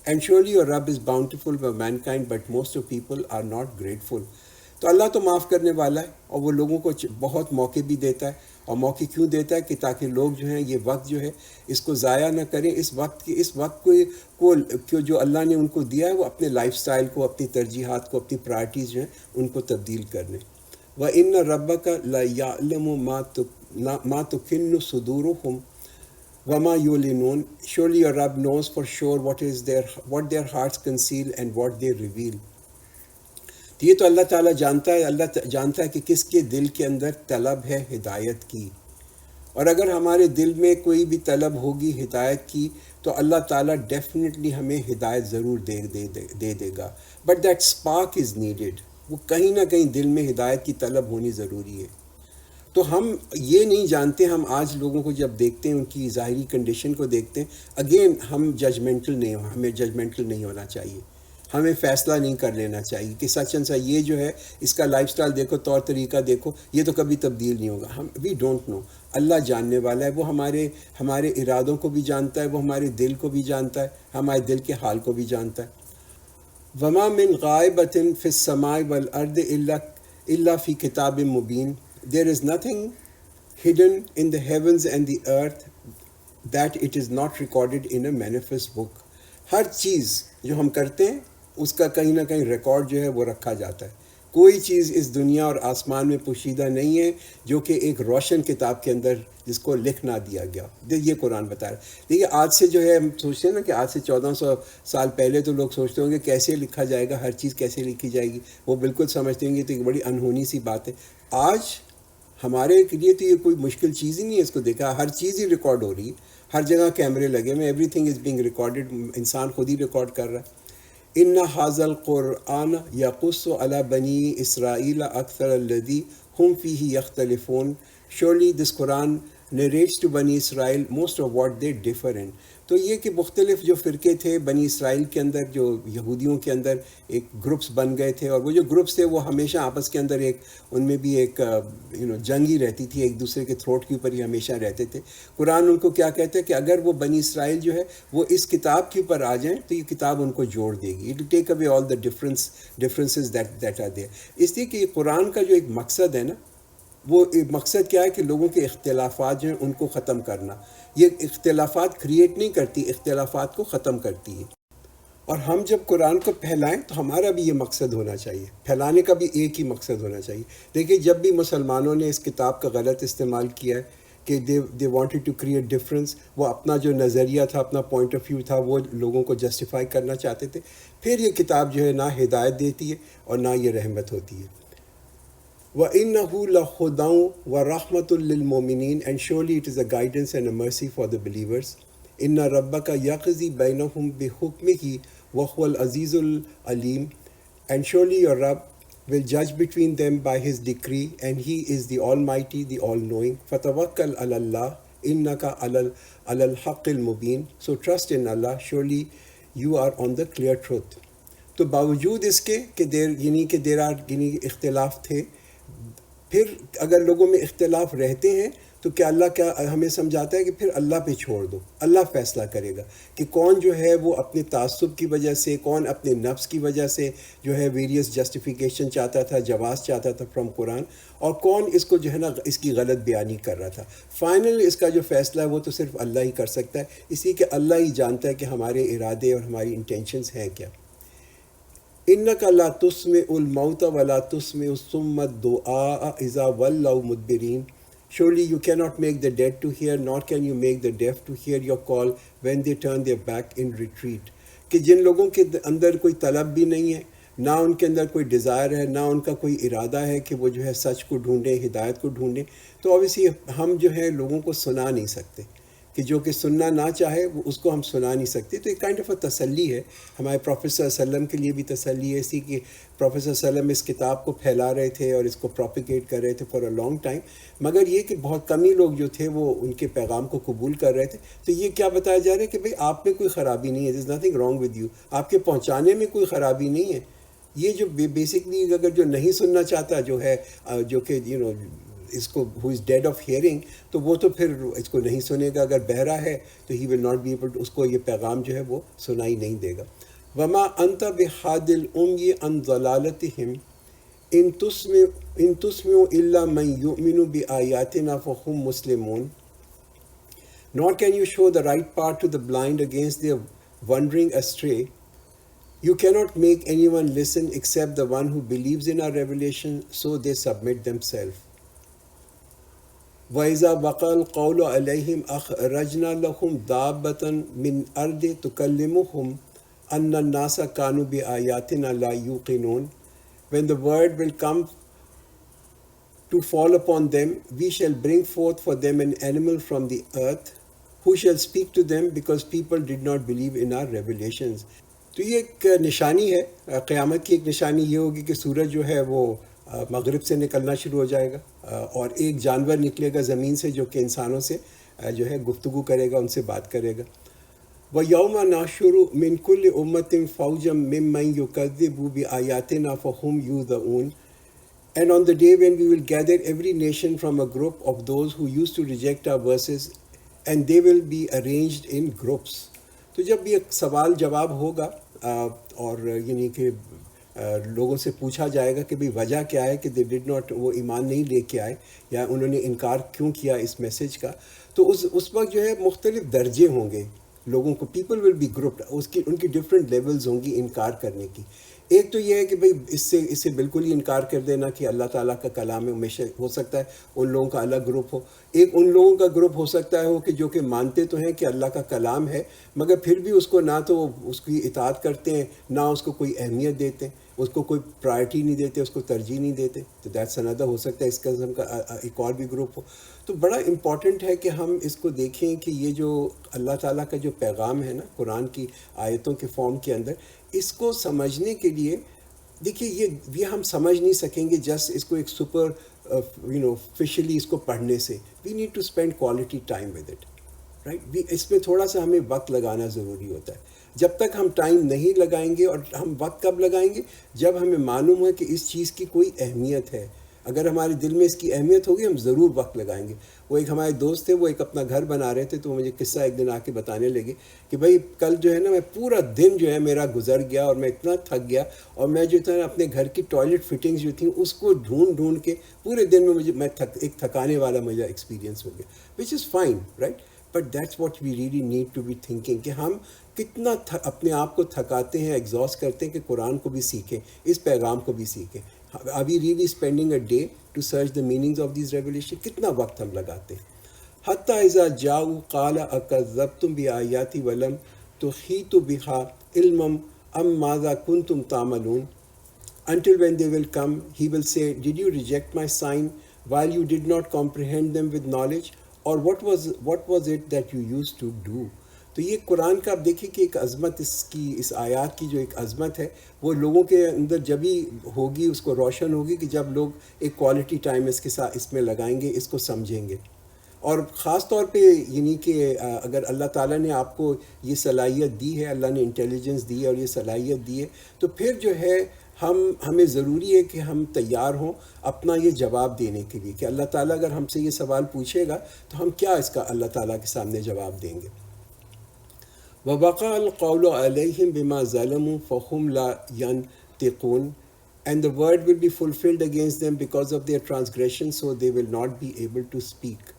S1: And surely your Rabb is bountiful for mankind, but most of people are not grateful. تو اللہ تو معاف کرنے والا ہے اور وہ لوگوں کو بہت موقع بھی دیتا ہے. اور موقع کیوں دیتا ہے؟ کہ تاکہ لوگ جو ہیں یہ وقت جو ہے اس کو ضائع نہ کریں. اس وقت کو جو اللہ نے ان کو دیا ہے وہ اپنے لائف سٹائل کو، اپنی ترجیحات کو، اپنی پرائرٹیز جو ہیں ان کو تبدیل کر لیں. وَإِنَّ رَبَّكَ لَيَعْلَمُ مَا تُكِنُّ صُدُورُهُمْ وَمَا يُعْلِنُونَ. Surely your Rabb knows for sure what their hearts conceal and what they reveal. تو یہ تو اللہ تعالیٰ جانتا ہے. اللہ جانتا ہے کہ کس کے دل کے اندر طلب ہے ہدایت کی. اور اگر ہمارے دل میں کوئی بھی طلب ہوگی ہدایت کی تو اللہ تعالیٰ ڈیفینیٹلی ہمیں ہدایت ضرور دے دے گا. But that spark is needed. وہ کہیں نہ کہیں دل میں ہدایت کی طلب ہونی ضروری ہے. تو ہم یہ نہیں جانتے. ہم آج لوگوں کو جب دیکھتے ہیں ان کی ظاہری کنڈیشن کو دیکھتے ہیں، اگین ہمیں ججمنٹل نہیں ہونا چاہیے. ہمیں فیصلہ نہیں کر لینا چاہیے کہ سچ اینڈ سچ یہ جو ہے اس کا لائف سٹائل دیکھو، طور طریقہ دیکھو، یہ تو کبھی تبدیل نہیں ہوگا. ہم وی ڈونٹ نو. اللہ جاننے والا ہے، وہ ہمارے ارادوں کو بھی جانتا ہے، وہ ہمارے دل کو بھی جانتا ہے، ہمارے دل کے حال کو بھی جانتا ہے. وما من غائبۃ فی السماء والارض الا فی کتاب مبین. There is nothing hidden in the heavens and the earth that it is not recorded in a manifest book. ہر چیز جو ہم کرتے ہیں اس کا کہیں نہ کہیں ریکارڈ جو ہے وہ رکھا جاتا ہے. کوئی چیز اس دنیا اور آسمان میں پوشیدہ نہیں ہے جو کہ ایک روشن کتاب کے اندر جس کو لکھ نہ دیا گیا. یہ قرآن بتا رہا ہے. دیکھیے آج سے جو ہے ہم سوچتے ہیں نا کہ آج سے 1400 سال پہلے تو لوگ سوچتے ہوں گے کیسے لکھا جائے گا، ہر چیز کیسے لکھی جائے گی. وہ بالکل سمجھتے ہوں گے تو ایک بڑی انہونی سی بات ہے. آج ہمارے لیے تو یہ کوئی مشکل چیز ہی نہیں ہے. اس کو دیکھا ہر چیز ہی ریکارڈ ہو رہی ہے، ہر جگہ کیمرے لگے ہوئے، every thing is being recorded. انسان خود ہی ریکارڈ کر رہا ہے. ان ھذا القرآن یقص علی بنی اسرائیل اکثر الذی ہم فیہ یختلفون. Surely this Quran narrates to بنی اسرائیل most of what they differ in. تو یہ کہ مختلف جو فرقے تھے بنی اسرائیل کے اندر، جو یہودیوں کے اندر ایک گروپس بن گئے تھے، اور وہ جو گروپس تھے وہ ہمیشہ آپس کے اندر ان میں بھی ایک جنگ ہی رہتی تھی، ایک دوسرے کے تھروٹ کے اوپر ہی ہمیشہ رہتے تھے. قرآن ان کو کیا کہتے ہیں کہ اگر وہ بنی اسرائیل جو ہے وہ اس کتاب کے اوپر آ جائیں تو یہ کتاب ان کو جوڑ دے گی. It will take away all the differences that are there. اس لیے کہ یہ قرآن کا جو ایک مقصد ہے نا، وہ مقصد کیا ہے کہ لوگوں کے اختلافات جو ہیں ان کو ختم کرنا. یہ اختلافات کریٹ نہیں کرتی، اختلافات کو ختم کرتی ہے. اور ہم جب قرآن کو پھیلائیں تو ہمارا بھی یہ مقصد ہونا چاہیے، پھیلانے کا بھی ایک ہی مقصد ہونا چاہیے. دیکھیے جب بھی مسلمانوں نے اس کتاب کا غلط استعمال کیا ہے کہ they wanted to create difference, وہ اپنا جو نظریہ تھا، اپنا پوائنٹ آف ویو تھا، وہ لوگوں کو جسٹیفائی کرنا چاہتے تھے. پھر یہ کتاب جو ہے نہ ہدایت دیتی ہے اور نہ یہ رحمت ہوتی ہے. وَإِنَّهُ لَهُدًى وَرَحْمَةٌ لِّلْمُؤْمِنِينَ, and surely it is a guidance and a mercy for the believers. إِنَّ رَبَّكَ يَقْضِي بَيْنَهُمْ بِحُكْمِهِ وَهُوَ الْعَزِيزُ الْعَلِيمُ. And surely your Rabb will judge between them by his decree, and he is the Almighty, the All-Knowing. فَتَوَكَّلْ عَلَى اللَّهِ إِنَّكَ عَلَى الْحَقِّ الْمُبِينِ. So trust in Allah, surely you are on the clear truth. تو باوجود اس کے کہ دیر اختلاف تھے، پھر اگر لوگوں میں اختلاف رہتے ہیں تو کیا اللہ کیا ہمیں سمجھاتا ہے کہ پھر اللہ پہ چھوڑ دو، اللہ فیصلہ کرے گا کہ کون جو ہے وہ اپنے تعصب کی وجہ سے، کون اپنے نفس کی وجہ سے جو ہے ویریس جسٹیفیکیشن چاہتا تھا، جواز چاہتا تھا فرام قرآن، اور کون اس کو جو ہے نا اس کی غلط بیانی کر رہا تھا. فائنل اس کا جو فیصلہ ہے وہ تو صرف اللہ ہی کر سکتا ہے، اسی کہ اللہ ہی جانتا ہے کہ ہمارے ارادے اور ہماری انٹینشنز ہیں کیا. إِنَّكَ لَا تُسْمِعُ الْمَوْتَ وَلَا تُسْمِعُ الصُّمَّ الدُّعَاءَ إِذَا وَلَّوْا مُدْبِرِينَ. Surely you cannot make the dead to hear, nor can you make the deaf to hear your call when they turn their back in retreat. کہ جن لوگوں کے اندر کوئی طلب بھی نہیں ہے، نہ ان کے اندر کوئی ڈیزائر ہے، نہ ان کا کوئی ارادہ ہے کہ وہ جو ہے سچ کو ڈھونڈیں، ہدایت کو ڈھونڈیں، تو obviously ہم جو ہے لوگوں کو سنا نہیں سکتے، کہ جو کہ سننا نہ چاہے وہ اس کو ہم سنا نہیں سکتے. تو ایک کائنڈ آف تسلی ہے ہمارے پروفیٹ صلی اللہ علیہ وسلم کے لیے بھی تسلی ہے، اسی کہ پروفیٹ صلی اللہ علیہ وسلم اس کتاب کو پھیلا رہے تھے اور اس کو پروپیگیٹ کر رہے تھے فار اے لانگ ٹائم، مگر یہ کہ بہت کم ہی لوگ جو تھے وہ ان کے پیغام کو قبول کر رہے تھے. تو یہ کیا بتایا جا رہا ہے کہ بھئی آپ میں کوئی خرابی نہیں ہے، there is nothing wrong with you, آپ کے پہنچانے میں کوئی خرابی نہیں ہے. یہ جو بیسکلی اگر جو نہیں سننا چاہتا جو ہے، جو کہ اس کو ہو از ڈیڈ آف ہیئرنگ، تو وہ تو پھر اس کو نہیں سنے گا. اگر بہرا ہے تو ہی ول ناٹ بی ایبل، اس کو یہ پیغام جو ہے وہ سنائی نہیں دے گا. وما انت بحاد العمی عن ضلالتہم ان تسمع الا من یؤمن بآیاتنا فہم مسلمون. Nor can you show the right path to the blind against their wandering astray. You cannot make anyone listen except the one who believes in our revelation, so they submit themselves. وَإِذَا وَقَعَ الْقَوْلُ عَلَيْهِمْ أَخْرَجْنَا لَهُمْ دَابَّةً مِّنْ الْأَرْضِ تُكَلِّمُهُمْ أَنَّ النَّاسَ كَانُوا بِآيَاتِنَا لَا يُوقِنُونَ. When the word will come to fall upon them, we shall bring forth for them an animal from the earth, who shall speak to them, because people did not believe in our revelations. تو یہ ایک نشانی ہے، قیامت کی ایک نشانی یہ ہوگی کہ سورج جو ہے وہ مغرب سے نکلنا شروع ہو جائے گا، اور ایک جانور نکلے گا زمین سے جو کہ انسانوں سے جو ہے گفتگو کرے گا، ان سے بات کرے گا. وَيَوْمَ نَحْشُرُ مِنْ كُلِّ أُمَّةٍ فَوْجًا مِّمَّنْ يُكَذِّبُ بِآيَاتِنَا فَهُمْ يُوذَعُونَ. And on the day when we will gather every nation from a group of those who used to reject our verses, and they will be arranged in groups. تو جب یہ سوال جواب ہوگا اور یعنی کہ لوگوں سے پوچھا جائے گا کہ بھئی وجہ کیا ہے کہ دے ڈڈ ناٹ، وہ ایمان نہیں لے کے آئے یا انہوں نے انکار کیوں کیا اس میسج کا، تو اس وقت جو ہے مختلف درجے ہوں گے لوگوں کو. پیپل ول بی گروپڈ، ان کی ڈفرینٹ لیولز ہوں گی انکار کرنے کی. ایک تو یہ ہے کہ بھئی اس سے بالکل ہی انکار کر دینا کہ اللہ تعالیٰ کا کلام ہے، ہمیشہ ہو سکتا ہے ان لوگوں کا الگ گروپ ہو. ایک ان لوگوں کا گروپ ہو سکتا ہے کہ جو کہ مانتے تو ہیں کہ اللہ کا کلام ہے، مگر پھر بھی اس کو نہ تو اس کی اطاعت کرتے ہیں، نہ اس کو کوئی اہمیت دیتے ہیں، اس کو کوئی پرائرٹی نہیں دیتے، اس کو ترجیح نہیں دیتے. تو دیٹس انادر، ہو سکتا ہے اس قسم کا ایک اور بھی گروپ ہو. تو بڑا امپورٹنٹ ہے کہ ہم اس کو دیکھیں کہ یہ جو اللہ تعالیٰ کا جو پیغام ہے نا قرآن کی آیتوں کے فارم کے اندر، اس کو سمجھنے کے لیے دیکھیے یہ ہم سمجھ نہیں سکیں گے جسٹ اس کو ایک سپر فشلی اس کو پڑھنے سے. We need to spend quality time with it, right. اس میں تھوڑا سا ہمیں وقت لگانا ضروری ہوتا ہے. جب تک ہم ٹائم نہیں لگائیں گے، اور ہم وقت کب لگائیں گے؟ جب ہمیں معلوم ہے کہ اس چیز کی کوئی اہمیت ہے. اگر ہمارے دل میں اس کی اہمیت ہوگی ہم ضرور وقت لگائیں گے. وہ ایک ہمارے دوست تھے، وہ ایک اپنا گھر بنا رہے تھے، تو مجھے قصہ ایک دن آ کے بتانے لگے کہ بھائی کل جو ہے نا میں پورا دن جو ہے میرا گزر گیا اور میں اتنا تھک گیا، اور میں جو تھا اپنے گھر کی ٹوائلٹ فٹنگز جو تھیں اس کو ڈھونڈ کے پورے دن میں ایک تھکانے والا مجھے ایکسپیرینس ہو گیا. Which is fine, right. But that's what we really need to be thinking, کہ ہم کتنا اپنے آپ کو تھکاتے ہیں، ایگزاسٹ کرتے ہیں کہ قرآن کو بھی سیکھیں، اس پیغام کو بھی سیکھیں. Are we really spending a day to search the meanings of these revelations؟ کتنا وقت ہم لگاتے ہیں. حتیٰ اذا جاؤ قال اکذبتم بآیاتی ولم تحیطوا بها علما ام ماذا کنتم تعملون. Until when they will come, he will say, did you reject my sign while you did not comprehend them with knowledge? Or what was it that you used to do? تو یہ قرآن کا آپ دیکھیں کہ ایک عظمت، اس آیات کی جو ایک عظمت ہے وہ لوگوں کے اندر جبھی ہوگی، اس کو روشن ہوگی کہ جب لوگ ایک کوالٹی ٹائم اس کے ساتھ اس میں لگائیں گے، اس کو سمجھیں گے. اور خاص طور پہ یعنی کہ اگر اللہ تعالیٰ نے آپ کو یہ صلاحیت دی ہے، اللہ نے انٹیلیجنس دی ہے اور یہ صلاحیت دی ہے، تو پھر جو ہے ہمیں ضروری ہے کہ ہم تیار ہوں اپنا یہ جواب دینے کے لیے، کہ اللہ تعالیٰ اگر ہم سے یہ سوال پوچھے گا تو ہم کیا اس کا اللہ تعالیٰ کے سامنے جواب دیں گے. وَوَقَعَ الْقَوْلُ عَلَيْهِمْ بِمَا ظَلَمُوا فَهُمْ لَا يَنْطِقُونَ. And the word will be fulfilled against them because of their transgression, so they will not be able to speak.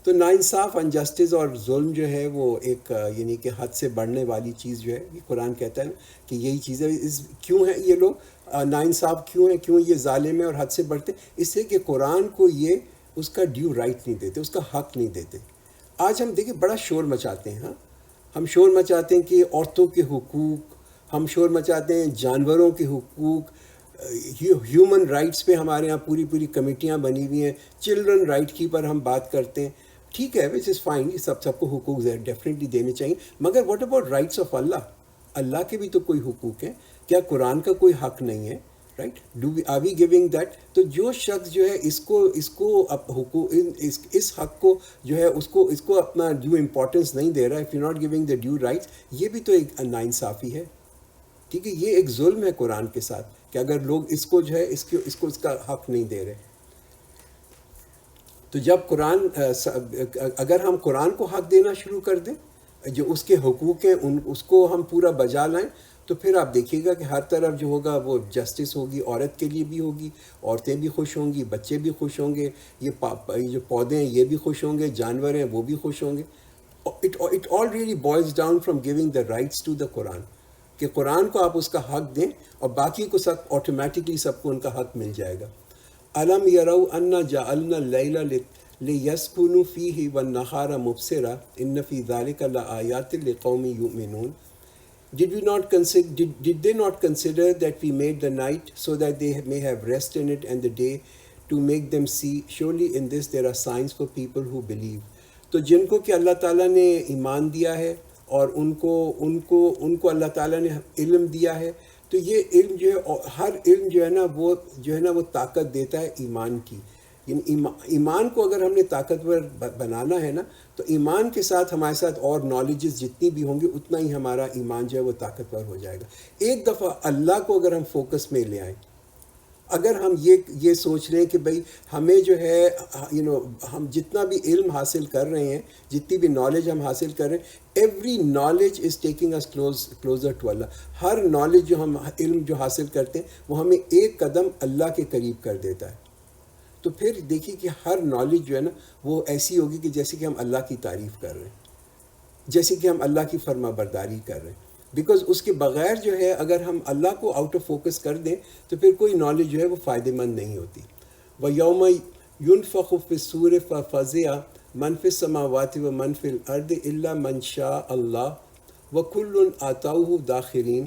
S1: تو ناانصاف، انجسٹس اور ظلم جو ہے وہ ایک یعنی کہ حد سے بڑھنے والی چیز جو ہے، یہ قرآن کہتا ہے کہ یہی چیز ہے. کیوں ہے یہ لوگ ناانصاف، کیوں یہ ظالم ہیں اور حد سے بڑھتے؟ اس سے کہ قرآن کو یہ اس کا ڈیو رائٹ نہیں دیتے، اس کا حق نہیں دیتے. آج ہم دیکھیں بڑا شور مچاتے ہیں، ہم شور مچاتے ہیں کہ عورتوں کے حقوق، ہم شور مچاتے ہیں جانوروں کے حقوق، ہیومن رائٹس پہ ہمارے ہاں پوری کمیٹیاں بنی ہوئی ہیں، چلڈرن رائٹ کی پر ہم بات کرتے ہیں. ٹھیک ہے، وچ از فائن، سب کو حقوق ڈیفینیٹلی دینے چاہیے، مگر واٹ اباؤٹ رائٹس آف اللہ؟ اللہ کے بھی تو کوئی حقوق ہیں. کیا قرآن کا کوئی حق نہیں ہے؟ Right, are we giving that? تو جو شخص جو ہے اس کو حقوق، اس حق کو جو ہے اس کو اپنا ڈیو امپورٹنس نہیں دے رہا ہے، if you not giving the due rights, یہ بھی تو ایک ناانصافی ہے. ٹھیک ہے، یہ ایک ظلم ہے قرآن کے ساتھ، کہ اگر لوگ اس کو جو ہے اس کا حق نہیں دے رہے. تو جب اگر ہم قرآن کو حق دینا شروع کر دیں، جو اس کے حقوق ہیں اس کو ہم پورا بجا لائیں، تو پھر آپ دیکھیے گا کہ ہر طرف جو ہوگا وہ جسٹس ہوگی، عورت کے لیے بھی ہوگی، عورتیں بھی خوش ہوں گی، بچے بھی خوش ہوں گے، یہ جو پودے ہیں یہ بھی خوش ہوں گے، جانور ہیں وہ بھی خوش ہوں گے. It all really boils down from giving the rights to the Quran، کہ قرآن کو آپ اس کا حق دیں اور باقی کو سب آٹومیٹکلی سب کو ان کا حق مل جائے گا. أَلَمْ يَرَوْا أَنَّا جَعَلْنَا اللَّيْلَ لِيَسْكُنُوا فِيهِ وَالنَّهَارَ مُبْصِرًا إِنَّ فِي ذَلِكَ لَآيَاتٍ لِقَوْمٍ يُؤْمِنُونَ. Did they not consider that we made the night so that they may have rest in it, and the day to make them see? Surely in this there are signs for people who believe. تو جن کو کہ اللہ تعالیٰ نے ایمان دیا ہے اور ان کو اللہ تعالیٰ نے علم دیا ہے، تو یہ علم جو ہے، ہر علم جو ہے نا وہ طاقت دیتا ہے ایمان کی. یعنی ایمان کو اگر ہم نے طاقتور بنانا ہے نا تو ایمان کے ساتھ ہمارے ساتھ اور نالجز جتنی بھی ہوں گی اتنا ہی ہمارا ایمان جو ہے وہ طاقتور ہو جائے گا. ایک دفعہ اللہ کو اگر ہم فوکس میں لے آئیں, اگر ہم یہ سوچ رہے ہیں کہ بھئی ہمیں جو ہے ہم جتنا بھی علم حاصل کر رہے ہیں, جتنی بھی نالج ہم حاصل کر رہے ہیں, every knowledge is taking us closer to Allah. ہر نالج جو ہم علم جو حاصل کرتے ہیں وہ ہمیں ایک قدم اللہ کے قریب کر دیتا ہے. تو پھر دیکھیے کہ ہر نالج جو ہے نا وہ ایسی ہوگی کہ جیسے کہ ہم اللہ کی تعریف کر رہے ہیں, جیسے کہ ہم اللہ کی فرما برداری کر رہے ہیں. بیکاز اس کے بغیر جو ہے اگر ہم اللہ کو آؤٹ آف فوکس کر دیں تو پھر کوئی نالج جو ہے وہ فائدہ مند نہیں ہوتی. وَيَوْمَ يُنْفَخُ فِي الصُّورِ فَفَزِعَ مَنْ فِي السَّمَاوَاتِ وَمَنْ فِي الْأَرْضِ إِلَّا مَنْ شَاءَ اللَّهُ وَكُلٌّ آتَوْهُ دَاخِرِينَ.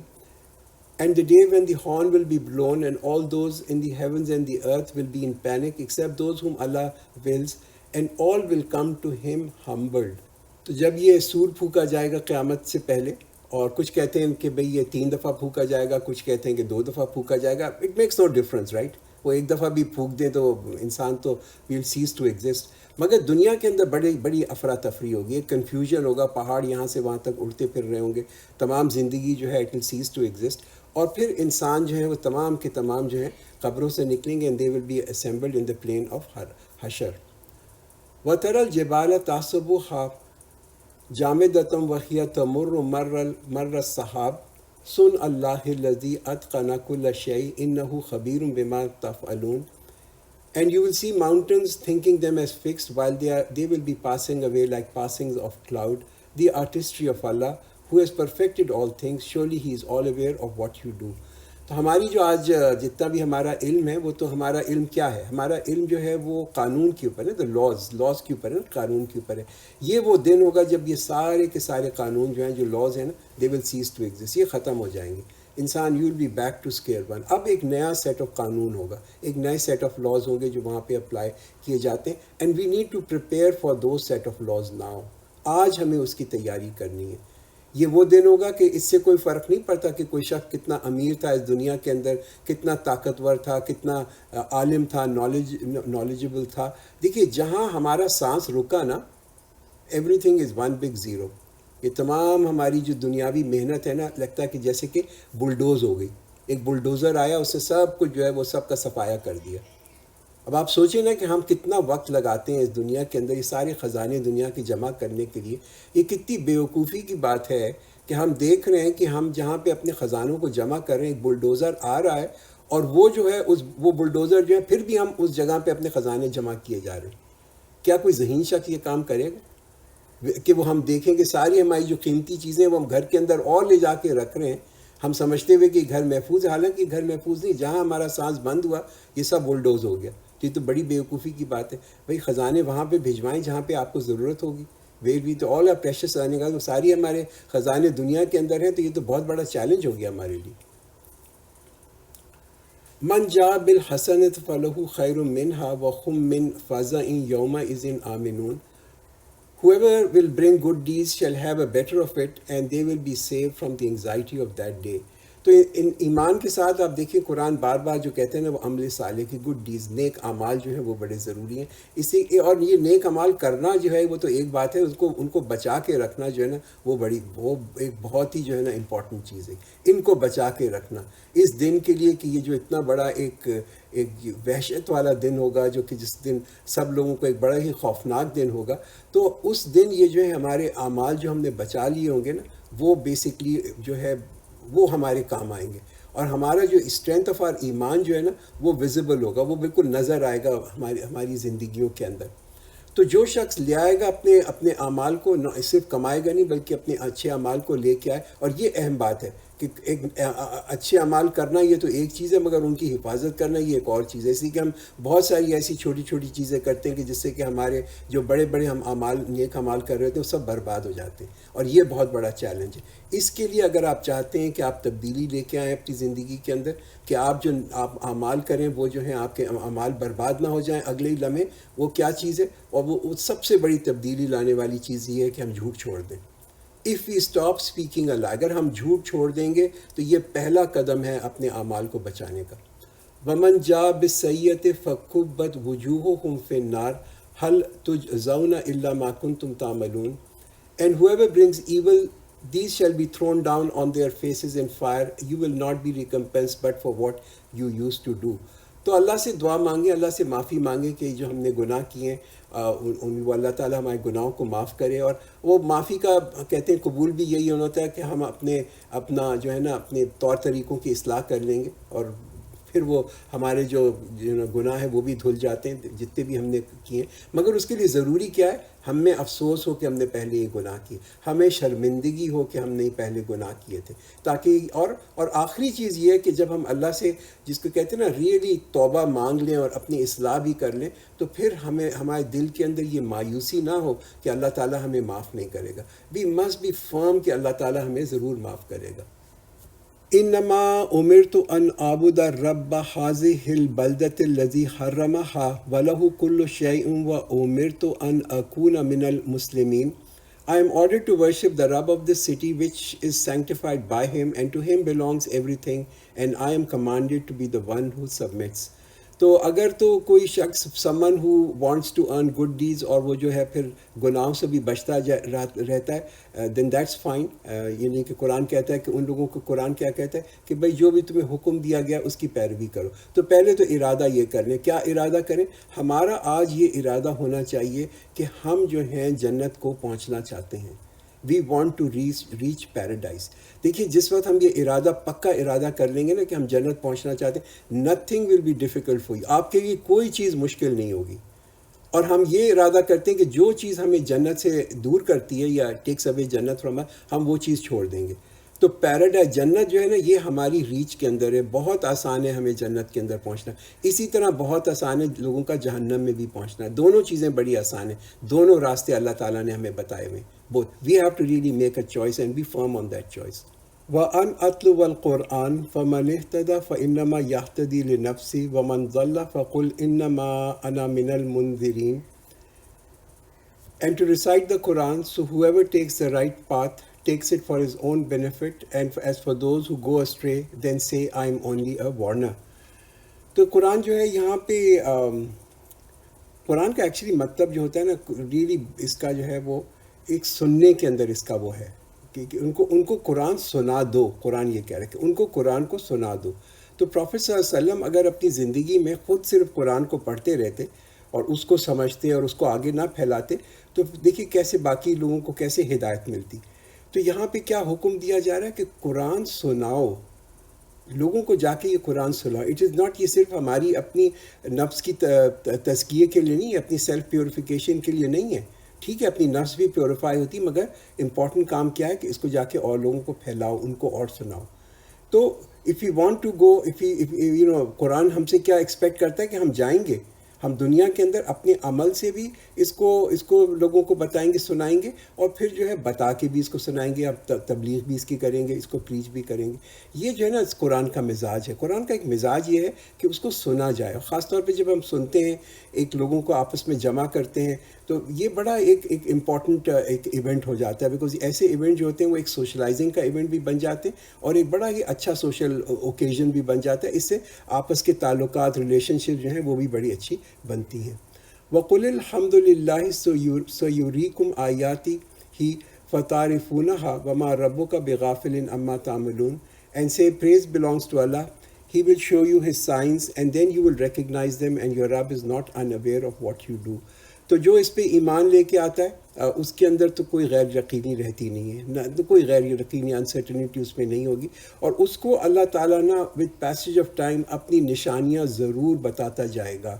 S1: And the day when the horn will be blown and all those in the heavens and the earth will be in panic except those whom Allah wills, and all will come to him humbled. تو جب یہ سور پھونکا جائے گا قیامت سے پہلے, اور کچھ کہتے ہیں کہ بھئی یہ 3 دفعہ پھونکا جائے گا, کچھ کہتے ہیں کہ 2 دفعہ پھونکا جائے گا. It makes no difference, right. وہ ایک دفعہ بھی پھونک دیں تو انسان تو ویل سیز ٹو ایگزسٹ. مگر دنیا کے اندر بڑی افراتفری ہوگی, ایک کنفیوژن ہوگا, پہاڑ یہاں سے وہاں تک اڑتے پھر رہے ہوں گے, تمام زندگی جو ہے it will cease to exist. اور پھر انسان جو ہے وہ تمام کے تمام جو ہیں قبروں سے نکلیں گے, and they will be assembled in the plain of حشر. وَتَرَى الْجِبَالَ تَحْسَبُهَا جامدۃ وَهِيَ تَمُرُّ مَرَّ السَّحَابِ صُنْعَ اللَّهِ الَّذِي أَتْقَنَ كُلَّ شَيْءٍ إِنَّهُ خَبِيرٌ بِمَا تَفْعَلُونَ. And you will see mountains thinking them as fixed while they will be passing away like passings of cloud. The artistry of Allah who has perfected all things, surely he is all aware of what you do. تو ہماری جو آج جتنا بھی ہمارا علم ہے وہ تو ہمارا علم کیا ہے, ہمارا علم جو ہے وہ قانون کے اوپر ہے, تو لاز کے اوپر ہے, قانون کے اوپر ہے. یہ وہ دن ہوگا جب یہ سارے کے سارے قانون جو ہیں, جو لاز ہیں نا, they will cease to exist, یہ ختم ہو جائیں گے. انسان you will be back to square one. اب ایک نیا سیٹ آف قانون ہوگا, ایک نئے سیٹ آف لاز ہوں گے جو وہاں پہ اپلائی کیے جاتے ہیں. And we need to prepare for those set of laws now. آج ہمیں اس کی تیاری کرنی ہے. یہ وہ دن ہوگا کہ اس سے کوئی فرق نہیں پڑتا کہ کوئی شخص کتنا امیر تھا اس دنیا کے اندر, کتنا طاقتور تھا, کتنا عالم تھا, نالجبل تھا. دیکھیے جہاں ہمارا سانس رکا نا, every thing is one big zero. یہ تمام ہماری جو دنیاوی محنت ہے نا, لگتا ہے کہ جیسے کہ بلڈوز ہو گئی. ایک بلڈوزر آیا, اس نے سب کچھ جو ہے وہ سب کا صفایا کر دیا. اب آپ سوچیں نا کہ ہم کتنا وقت لگاتے ہیں اس دنیا کے اندر یہ سارے خزانے دنیا کی جمع کرنے کے لیے. یہ کتنی بیوقوفی کی بات ہے کہ ہم دیکھ رہے ہیں کہ ہم جہاں پہ اپنے خزانوں کو جمع کر رہے ہیں, ایک بلڈوزر آ رہا ہے, اور وہ جو ہے وہ بلڈوزر جو ہے پھر بھی ہم اس جگہ پہ اپنے خزانے جمع کیے جا رہے ہیں. کیا کوئی ذہین شخص یہ کام کرے گا کہ وہ ہم دیکھیں کہ ساری ہماری جو قیمتی چیزیں وہ ہم گھر کے اندر اور لے جا کے رکھ رہے ہیں, ہم سمجھتے ہوئے کہ گھر محفوظ ہے, حالانکہ گھر محفوظ نہیں. جہاں ہمارا سانس بند ہوا یہ سب بلڈوز ہو گیا. یہ تو بڑی بیوقوفی کی بات ہے. بھائی خزانے وہاں پہ بھجوائیں جہاں پہ آپ کو ضرورت ہوگی. ویل بھی تو آل آر پریشس آنے کا, تو ساری ہمارے خزانے دنیا کے اندر ہیں, تو یہ تو بہت بڑا چیلنج ہو گیا ہمارے لیے. من جاء بالحسنۃ فلہ خیر منہا وہم من فزع یومئذ آمنون. Whoever will bring good deeds shall have a better of it, and they will be saved from the anxiety of that day. تو ایمان کے ساتھ آپ دیکھیں قرآن بار بار جو کہتے ہیں نا وہ عمل صالح کی, گڈ ڈیز, نیک اعمال جو ہیں وہ بڑے ضروری ہیں. اس سے اور یہ نیک اعمال کرنا جو ہے وہ تو ایک بات ہے, ان کو بچا کے رکھنا جو ہے نا وہ ایک بہت ہی جو ہے نا امپورٹنٹ چیز ہے. ان کو بچا کے رکھنا اس دن کے لیے کہ یہ جو اتنا بڑا ایک وحشت والا دن ہوگا, جو کہ جس دن سب لوگوں کو ایک بڑا ہی خوفناک دن ہوگا. تو اس دن یہ جو ہے ہمارے اعمال جو ہم نے بچا لیے ہوں گے نا, وہ بیسکلی جو ہے وہ ہمارے کام آئیں گے. اور ہمارا جو اسٹرینتھ آف آر ایمان جو ہے نا وہ ویزیبل ہوگا, وہ بالکل نظر آئے گا ہماری زندگیوں کے اندر. تو جو شخص لے آئے گا اپنے اعمال کو, نہ صرف کمائے گا نہیں بلکہ اپنے اچھے اعمال کو لے کے آئے. اور یہ اہم بات ہے کہ ایک اچھے اعمال کرنا یہ تو ایک چیز ہے, مگر ان کی حفاظت کرنا یہ ایک اور چیز ہے. اس لیے کہ ہم بہت ساری ایسی چھوٹی چھوٹی چیزیں کرتے ہیں کہ جس سے کہ ہمارے جو بڑے ہم نیک اعمال کر رہے ہوتے ہیں وہ سب برباد ہو جاتے ہیں, اور یہ بہت بڑا چیلنج ہے. اس کے لیے اگر آپ چاہتے ہیں کہ آپ تبدیلی لے کے آئیں اپنی زندگی کے اندر, کہ آپ اعمال کریں وہ جو ہیں آپ کے اعمال برباد نہ ہو جائیں اگلے ہی لمحے, وہ کیا چیز ہے؟ اور وہ سب سے بڑی تبدیلی لانے والی چیز یہ ہے کہ ہم جھوٹ چھوڑ دیں. If we stop speaking a lie, اگر ہم جھوٹ چھوڑ دیں گے تو یہ پہلا قدم ہے اپنے اعمال کو بچانے کا. ومن جاء بالسیئۃ فکبت وجوہہم فی النار هل تجزون الا ما کنتم تعملون. And whoever brings evil, these shall be thrown down on their faces in fire. You will not be recompensed but for what you used to do. تو اللہ سے دعا مانگیں، اللہ سے معافی مانگیں کہ جو ہم نے گناہ کیے ہیں وہ اللہ تعالیٰ ہمارے گناہوں کو معاف کرے. اور وہ معافی کا کہتے ہیں قبول بھی یہی ہوتا ہے کہ ہم اپنا جو ہے نا اپنے طور طریقوں کی اصلاح کر لیں گے، اور پھر وہ ہمارے جو گناہ ہیں وہ بھی دھل جاتے ہیں جتنے بھی ہم نے کیے. مگر اس کے لیے ضروری کیا ہے؟ ہم میں افسوس ہو کہ ہم نے پہلے یہ گناہ کیے، ہمیں شرمندگی ہو کہ ہم نے پہلے گناہ کیے تھے. تاکہ اور آخری چیز یہ ہے کہ جب ہم اللہ سے جس کو کہتے ہیں نا ریئلی توبہ مانگ لیں اور اپنی اصلاح بھی کر لیں، تو پھر ہمارے دل کے اندر یہ مایوسی نہ ہو کہ اللہ تعالیٰ ہمیں معاف نہیں کرے گا. وی مسٹ بی فرم کہ اللہ تعالیٰ ہمیں ضرور معاف کرے گا. انما امرت ان اعبد رب هذه البلدة الذي حرمها وله كل شيء وامرت ان اكون من المسلمين. I am ordered to worship the Rabb of this city which is sanctified by him, and to him belongs everything, and I am commanded to be the one who submits. تو اگر تو کوئی شخص someone who wants to earn good deeds اور وہ جو ہے پھر گناہوں سے بھی بچتا رہتا ہے then that's fine. یعنی کہ قرآن کہتا ہے کہ ان لوگوں کو قرآن کیا کہتا ہے کہ بھئی جو بھی تمہیں حکم دیا گیا اس کی پیروی کرو. تو پہلے تو ارادہ یہ کر لیں. کیا ارادہ کریں؟ ہمارا آج یہ ارادہ ہونا چاہیے کہ ہم جو ہیں جنت کو پہنچنا چاہتے ہیں. We want to reach paradise. دیکھیے جس وقت ہم یہ ارادہ پکا ارادہ کر لیں گے نا کہ ہم جنت پہنچنا چاہتے ہیں، nothing will be difficult for you. آپ کے لیے کوئی چیز مشکل نہیں ہوگی. اور ہم یہ ارادہ کرتے ہیں کہ جو چیز ہمیں جنت سے دور کرتی ہے یا ٹیکس اوے جنت فرام، ہم وہ چیز چھوڑ دیں گے. تو پیراڈائز جنت جو ہے نا یہ ہماری ریچ کے اندر ہے. بہت آسان ہے ہمیں جنت کے اندر پہنچنا. اسی طرح بہت آسان ہے لوگوں کا جہنم میں بھی پہنچنا. دونوں چیزیں بڑی آسان ہیں. دونوں راستے اللہ تعالیٰ نے ہمیں بتائے ہوئے. both. We have to really make a choice and be firm on that choice. وَأَنْ أَتْلُوَ الْقُرْآنَ فَمَنِ اهْتَدَى فَإِنَّمَا يَهْتَدِي لِنَفْسِهِ وَمَنْ ضَلَّ فَقُلْ إِنَّمَا أَنَا مِنَ الْمُنذِرِينَ. And to recite the Quran, so whoever takes the right path takes it for his own benefit, and as for those who go astray, then say, I am only a warner. تو قرآن جو ہے یہاں پہ قرآن کا actually مطلب جو ہوتا ہے نا ریلی اس کا جو ہے وہ ایک سننے کے اندر اس کا وہ ہے کہ ان کو قرآن سنا دو. قرآن یہ کہہ رہا ہے کہ ان کو قرآن کو سنا دو. تو پروفیٹ صلی اللہ علیہ وسلم اگر اپنی زندگی میں خود صرف قرآن کو پڑھتے رہتے اور اس کو سمجھتے اور اس کو آگے نہ پھیلاتے تو دیکھیے کیسے باقی لوگوں کو کیسے ہدایت ملتی. تو یہاں پہ کیا حکم دیا جا رہا ہے کہ قرآن سناؤ لوگوں کو، جا کے یہ قرآن سناؤ. اٹ از ناٹ، یہ صرف ہماری اپنی نفس کی تزکیے کے لیے نہیں ہے، اپنی سیلف پیوریفیکیشن کے لیے نہیں ہے. ٹھیک ہے اپنی نفس بھی پیوریفائی ہوتی، مگر امپورٹنٹ کام کیا ہے کہ اس کو جا کے اور لوگوں کو پھیلاؤ، ان کو اور سناؤ. تو if you want to go, Quran ہم سے کیا ایکسپیکٹ کرتا ہے کہ ہم جائیں گے، ہم دنیا کے اندر اپنے عمل سے بھی اس کو لوگوں کو بتائیں گے، سنائیں گے، اور پھر جو ہے بتا کے بھی اس کو سنائیں گے، اب تبلیغ بھی اس کی کریں گے، اس کو پریچ بھی کریں گے. یہ جو ہے نا اس قرآن کا مزاج ہے. قرآن کا ایک مزاج یہ ہے کہ اس کو سنا جائے. خاص طور پہ جب ہم سنتے ہیں، ایک لوگوں کو آپس میں جمع کرتے ہیں، تو یہ بڑا ایک امپورٹنٹ ایک ایونٹ ہو جاتا ہے. بیکاز ایسے ایونٹ جو ہوتے ہیں وہ ایک سوشلائزنگ کا ایونٹ بھی بن جاتے ہیں اور ایک بڑا ہی اچھا سوشل اوکیزن بھی بن جاتا ہے. اس سے آپس کے تعلقات، ریلیشن شپ جو ہیں وہ بھی بڑی اچھی بنتی ہیں. وَقُلِ الْحَمْدُ لِلَّهِ سَيُرِيكُمْ آيَاتِهِ فَتَعْرِفُونَهَا وَمَا رَبُّكَ بِغَافِلٍ عَمَّا تَعْمَلُونَ. And say, praise belongs to Allah. He will show you his signs and then you will recognize them, and your Rabb is not unaware of what you do. تو جو اس پہ ایمان لے کے آتا ہے اس کے اندر تو کوئی غیر یقینی رہتی نہیں ہے، نہ تو کوئی غیر یقینی انسرٹنٹی اس میں نہیں ہوگی. اور اس کو اللہ تعالیٰ نا وتھ پیسج آف ٹائم اپنی نشانیاں ضرور بتاتا جائے گا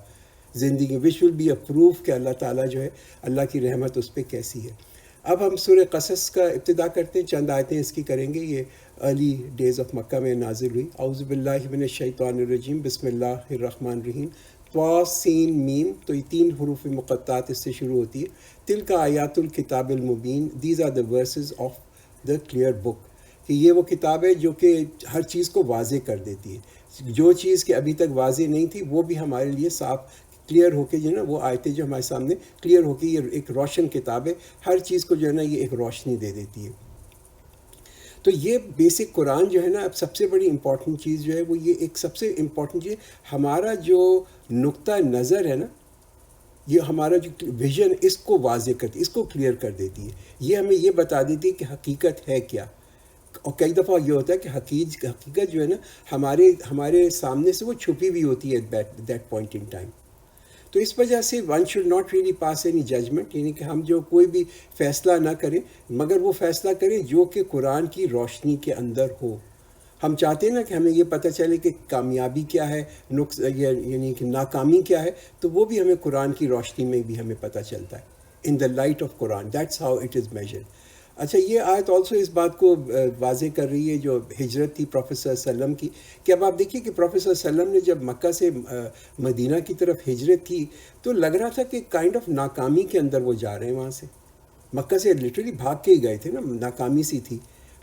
S1: زندگی، وچ ول بی اے پروف کہ اللہ تعالیٰ جو ہے اللہ کی رحمت اس پہ کیسی ہے. اب ہم سورہ قصص کا ابتدا کرتے ہیں، چند آیتیں اس کی کریں گے. یہ ارلی ڈیز آف مکہ میں نازل ہوئی. اعوذ باللہ من الشیطان الرجیم، بسم اللہ الرحمن الرحیم. طا سین میم، تو یہ 3 حروف مقطعات اس سے شروع ہوتی ہے. تلک آیات الکتاب المبین، these are the verses of the clear book. کہ یہ وہ کتاب ہے جو کہ ہر چیز کو واضح کر دیتی ہے. جو چیز کہ ابھی تک واضح نہیں تھی وہ بھی ہمارے لیے صاف کلیئر ہو کے جو ہے نا وہ آیتیں جو ہمارے سامنے کلیئر ہو کے، یہ ایک روشن کتاب ہے، ہر چیز کو جو ہے نا یہ ایک روشنی دے دیتی ہے. تو یہ بیسک قرآن جو ہے نا، اب سب سے بڑی امپورٹنٹ چیز جو ہے وہ یہ ایک سب سے امپورٹنٹ چیز، ہمارا جو نقطہ نظر ہے نا، یہ ہمارا جو ویژن، اس کو واضح کرتی، اس کو کلیئر کر دیتی ہے. یہ ہمیں یہ بتا دیتی ہے کہ حقیقت ہے کیا. اور کئی دفعہ یہ ہوتا ہے کہ حقیقت جو ہے نا ہمارے سامنے سے وہ چھپی ہوئی ہوتی ہے دیٹ پوائنٹ ان ٹائم. تو اس وجہ سے one should not really pass any judgment, یعنی کہ ہم جو کوئی بھی فیصلہ نہ کریں، مگر وہ فیصلہ کریں جو کہ قرآن کی روشنی کے اندر ہو. ہم چاہتے ہیں نا کہ ہمیں یہ پتہ چلے کہ کامیابی کیا ہے، یعنی کہ ناکامی کیا ہے، تو وہ بھی ہمیں قرآن کی روشنی میں بھی ہمیں پتہ چلتا ہے. In the light of Quran, that's how it is measured. اچھا، یہ آیت آلسو اس بات کو واضح کر رہی ہے جو ہجرت تھی پروفیٹ صلی اللہ علیہ وسلم کی، کہ اب آپ دیکھیے کہ پروفیٹ صلی اللہ علیہ وسلم نے جب مکہ سے مدینہ کی طرف ہجرت کی تو لگ رہا تھا کہ کائنڈ آف ناکامی کے اندر وہ جا رہے ہیں. وہاں سے مکہ سے لٹرلی بھاگ کے ہی گئے تھے نا، ناکامی سی تھی.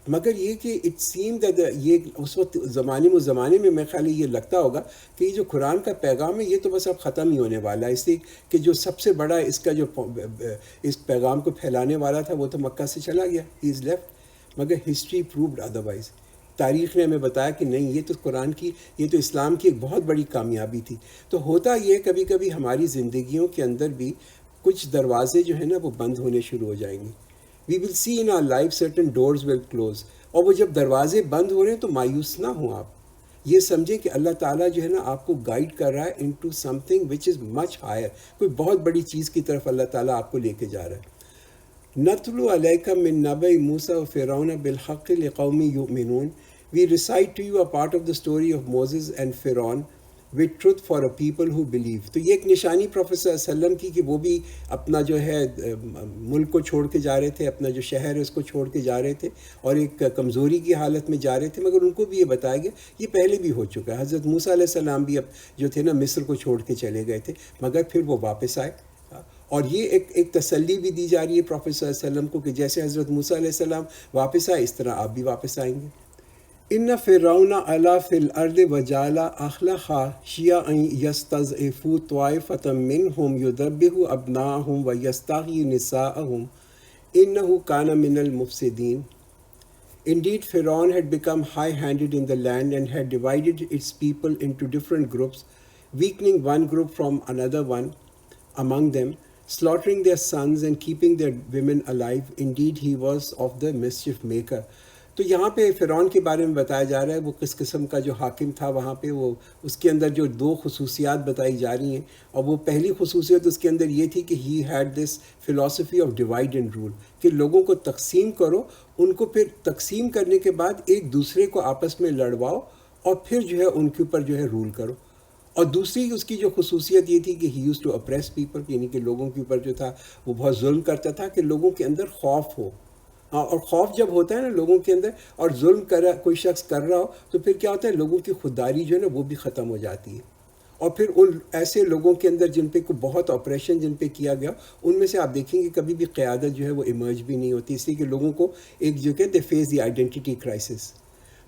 S1: مگر یہ کہ اٹ سیم دیٹ یہ اس وقت زمانے میں خیال یہ لگتا ہوگا کہ یہ جو قرآن کا پیغام ہے یہ تو بس اب ختم ہی ہونے والا ہے، اس لیے کہ جو سب سے بڑا اس کا جو اس پیغام کو پھیلانے والا تھا وہ تو مکہ سے چلا گیا، ہی از لیفٹ. مگر ہسٹری پرووڈ ادروائز. تاریخ نے ہمیں بتایا کہ نہیں، یہ تو قرآن کی، یہ تو اسلام کی ایک بہت بڑی کامیابی تھی. تو ہوتا یہ کبھی کبھی ہماری زندگیوں کے اندر بھی کچھ دروازے جو ہیں نا وہ بند ہونے شروع ہو جائیں گے. We will see in our life certain doors will close. اور وہ جب دروازے بند ہو رہے ہیں تو مایوس نہ ہوں آپ. یہ سمجھیں کہ اللہ تعالیٰ جو ہے نا آپ کو گائیڈ کر رہا ہے into something which is much higher. کوئی بہت بڑی چیز کی طرف اللہ تعالیٰ آپ کو لے کے جا رہا ہے. نَتْلُو عَلَيْكَ مِن نَبَإِ مُوسَىٰ وَفِرْعَوْنَ بِالْحَقِّ لِقَوْمٍ يُؤْمِنُونَ. We recite to you a part of the story of Moses and Pharaoh with truth for a people who believe. تو یہ ایک نشانی پروفیٹ صلی اللہ علیہ وسلم کی کہ وہ بھی اپنا جو ہے ملک کو چھوڑ کے جا رہے تھے، اپنا جو شہر ہے اس کو چھوڑ کے جا رہے تھے اور ایک کمزوری کی حالت میں جا رہے تھے. مگر ان کو بھی یہ بتایا گیا، یہ پہلے بھی ہو چکا ہے. حضرت موسیٰ علیہ السلام بھی اب جو تھے نا مصر کو چھوڑ کے چلے گئے تھے، مگر پھر وہ واپس آئے. اور یہ ایک تسلی بھی دی جا رہی ہے پروفیٹ صلی اللہ علیہ وسلم کو کہ جیسے حضرت موسیٰ علیہ السلام واپس آئے، اس طرح آپ بھی واپس آئیں گے. ان فرعون علا فی الارض وجعل اہلہا شیعا یستضعف طائفۃ منہم یذبح ابناءہم ویستحیی نساءہم انہ کان من المفسدین. Indeed, Pharaoh had become high-handed in the land and had divided its people into different groups, weakening one group from another one among them, slaughtering their sons and keeping their women alive. Indeed, he was of the mischief maker. تو یہاں پہ فرعون کے بارے میں بتایا جا رہا ہے، وہ کس قسم کا جو حاکم تھا وہاں پہ. وہ اس کے اندر جو دو خصوصیات بتائی جا رہی ہیں، اور وہ پہلی خصوصیت اس کے اندر یہ تھی کہ he had this philosophy of divide and rule, کہ لوگوں کو تقسیم کرو، ان کو پھر تقسیم کرنے کے بعد ایک دوسرے کو آپس میں لڑواؤ اور پھر جو ہے ان کے اوپر جو ہے رول کرو. اور دوسری اس کی جو خصوصیت یہ تھی کہ ہی یوز ٹو اپریس پیپل، یعنی کہ لوگوں کے اوپر جو تھا وہ بہت ظلم کرتا تھا، کہ لوگوں کے اندر خوف ہو. اور خوف جب ہوتا ہے نا لوگوں کے اندر، اور ظلم کوئی شخص کر رہا ہو، تو پھر کیا ہوتا ہے، لوگوں کی خودداری جو ہے نا وہ بھی ختم ہو جاتی ہے. اور پھر ان ایسے لوگوں کے اندر جن پہ بہت آپریشن جن پہ کیا گیا، ان میں سے آپ دیکھیں گے کبھی بھی قیادت جو ہے وہ ایمرج بھی نہیں ہوتی، اس لیے کہ لوگوں کو ایک جو کہ دے فیس دی آئیڈینٹی کرائسس.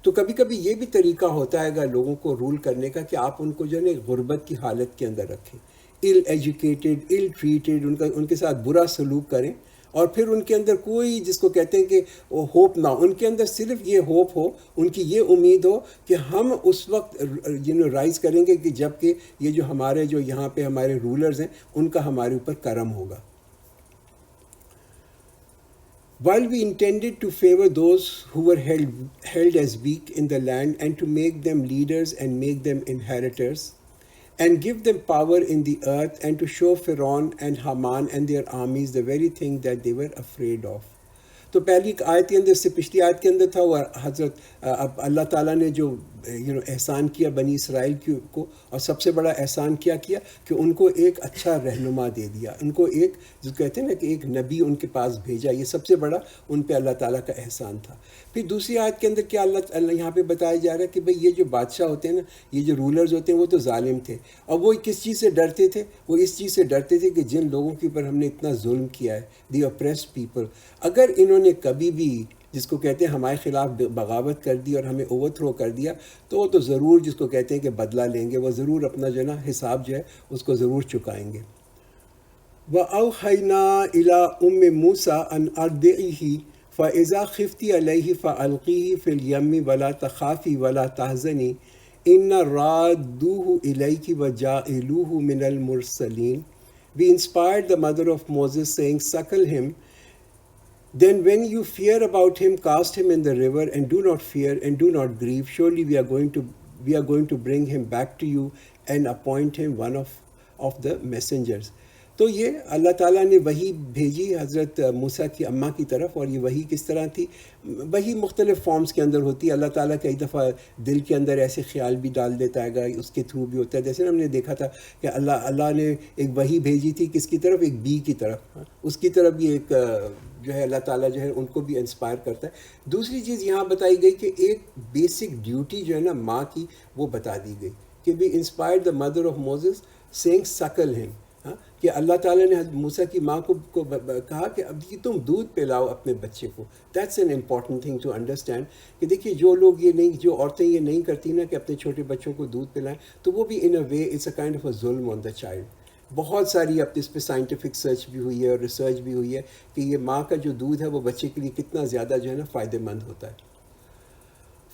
S1: تو کبھی کبھی یہ بھی طریقہ ہوتا ہے گا لوگوں کو رول کرنے کا کہ آپ ان کو جو ہے نا غربت کی حالت کے اندر رکھیں، ill ایجوکیٹڈ، ill ٹریٹڈ، ان کے ساتھ برا سلوک کریں، اور پھر ان کے اندر کوئی جس کو کہتے ہیں کہ وہ ہوپ نہ ہو، ان کے اندر صرف یہ ہوپ ہو، ان کی یہ امید ہو کہ ہم اس وقت رائز کریں گے کہ جب کہ یہ جو ہمارے جو یہاں پہ ہمارے رولرز ہیں ان کا ہمارے اوپر کرم ہوگا. While we intended to favor those who were held as weak in the land and to make them leaders and make them inheritors and give them power in the earth and to show Pharaoh and Haman and their armies the very thing that they were afraid of. تو پہلی آیت کے اندر سے پچھلی آیت کے اندر تھا وہ حضرت اللہ تعالیٰ نے جو احسان کیا بنی اسرائیل کو، اور سب سے بڑا احسان کیا کہ ان کو ایک اچھا رہنما دے دیا، ان کو ایک جو کہتے ہیں نا کہ ایک نبی ان کے پاس بھیجا. یہ سب سے بڑا ان پہ اللہ تعالیٰ کا احسان تھا. پھر دوسری آیت کے اندر کیا اللہ یہاں پہ بتایا جا رہا ہے کہ بھئی یہ جو بادشاہ ہوتے ہیں نا، یہ جو رولرز ہوتے ہیں وہ تو ظالم تھے، اور وہ کس چیز سے ڈرتے تھے؟ وہ اس چیز سے ڈرتے تھے کہ جن لوگوں کے اوپر ہم نے اتنا ظلم کیا ہے، دی اپریسڈ پیپل، اگر انہوں نے کبھی بھی جس کو کہتے ہیں ہمارے خلاف بغاوت کر دی اور ہمیں اوور تھرو کر دیا، تو وہ تو ضرور جس کو کہتے ہیں کہ بدلہ لیں گے، وہ ضرور اپنا جو ہے نا حساب جو ہے اس کو ضرور چکائیں گے. وَأَوْحَيْنَا إِلَىٰ أُمِّ مُوسَىٰ أَنْ أَرْضِعِهِ فَإِذَا خِفْتِ عَلَيْهِ فَأَلْقِيهِ فِي الْيَمِّ وَلَا تَخَافِي وَلَا تَحْزَنِي إِنَّ رَادُّوهُ إِلَيْكِ وَجَاعِلُوهُ مِنَ الْمُرْسَلِينَ. We inspired the mother of Moses, saying, suckle him. Then when you fear about him, cast him in the river, and do not fear and do not grieve. Surely we are going to bring him back to you and appoint him one of the messengers. تو یہ اللہ تعالیٰ نے وحی بھیجی حضرت موسیٰ کی اماں کی طرف، اور یہ وحی کس طرح تھی؟ وحی مختلف فارمز کے اندر ہوتی ہے. اللہ تعالیٰ کئی دفعہ دل کے اندر ایسے خیال بھی ڈال دیتا ہے گا، اس کے تھرو بھی ہوتا ہے. جیسے ہم نے دیکھا تھا کہ اللہ نے ایک وحی بھیجی تھی کس کی طرف؟ ایک بی کی طرف، اس کی طرف بھی ایک جو ہے اللہ تعالیٰ جو ہے ان کو بھی انسپائر کرتا ہے. دوسری چیز یہاں بتائی گئی کہ ایک بیسک ڈیوٹی جو ہے نا ماں کی، وہ بتا دی گئی کہ بھی inspire the mother of Moses saying suckle him, کہ اللہ تعالیٰ نے موسیٰ کی ماں کو کہا کہ اب تم دودھ پلاؤ اپنے بچے کو. That's an important thing to understand کہ دیکھیے جو عورتیں یہ نہیں کرتی نا کہ اپنے چھوٹے بچوں کو دودھ پلائیں، تو وہ بھی in a way it's a kind of a ظلم آن دا چائلڈ. بہت ساری اب اس پہ سائنٹیفک سرچ بھی ہوئی ہے اور ریسرچ بھی ہوئی ہے کہ یہ ماں کا جو دودھ ہے وہ بچے کے لیے کتنا زیادہ جو ہے نا فائدہ مند ہوتا ہے.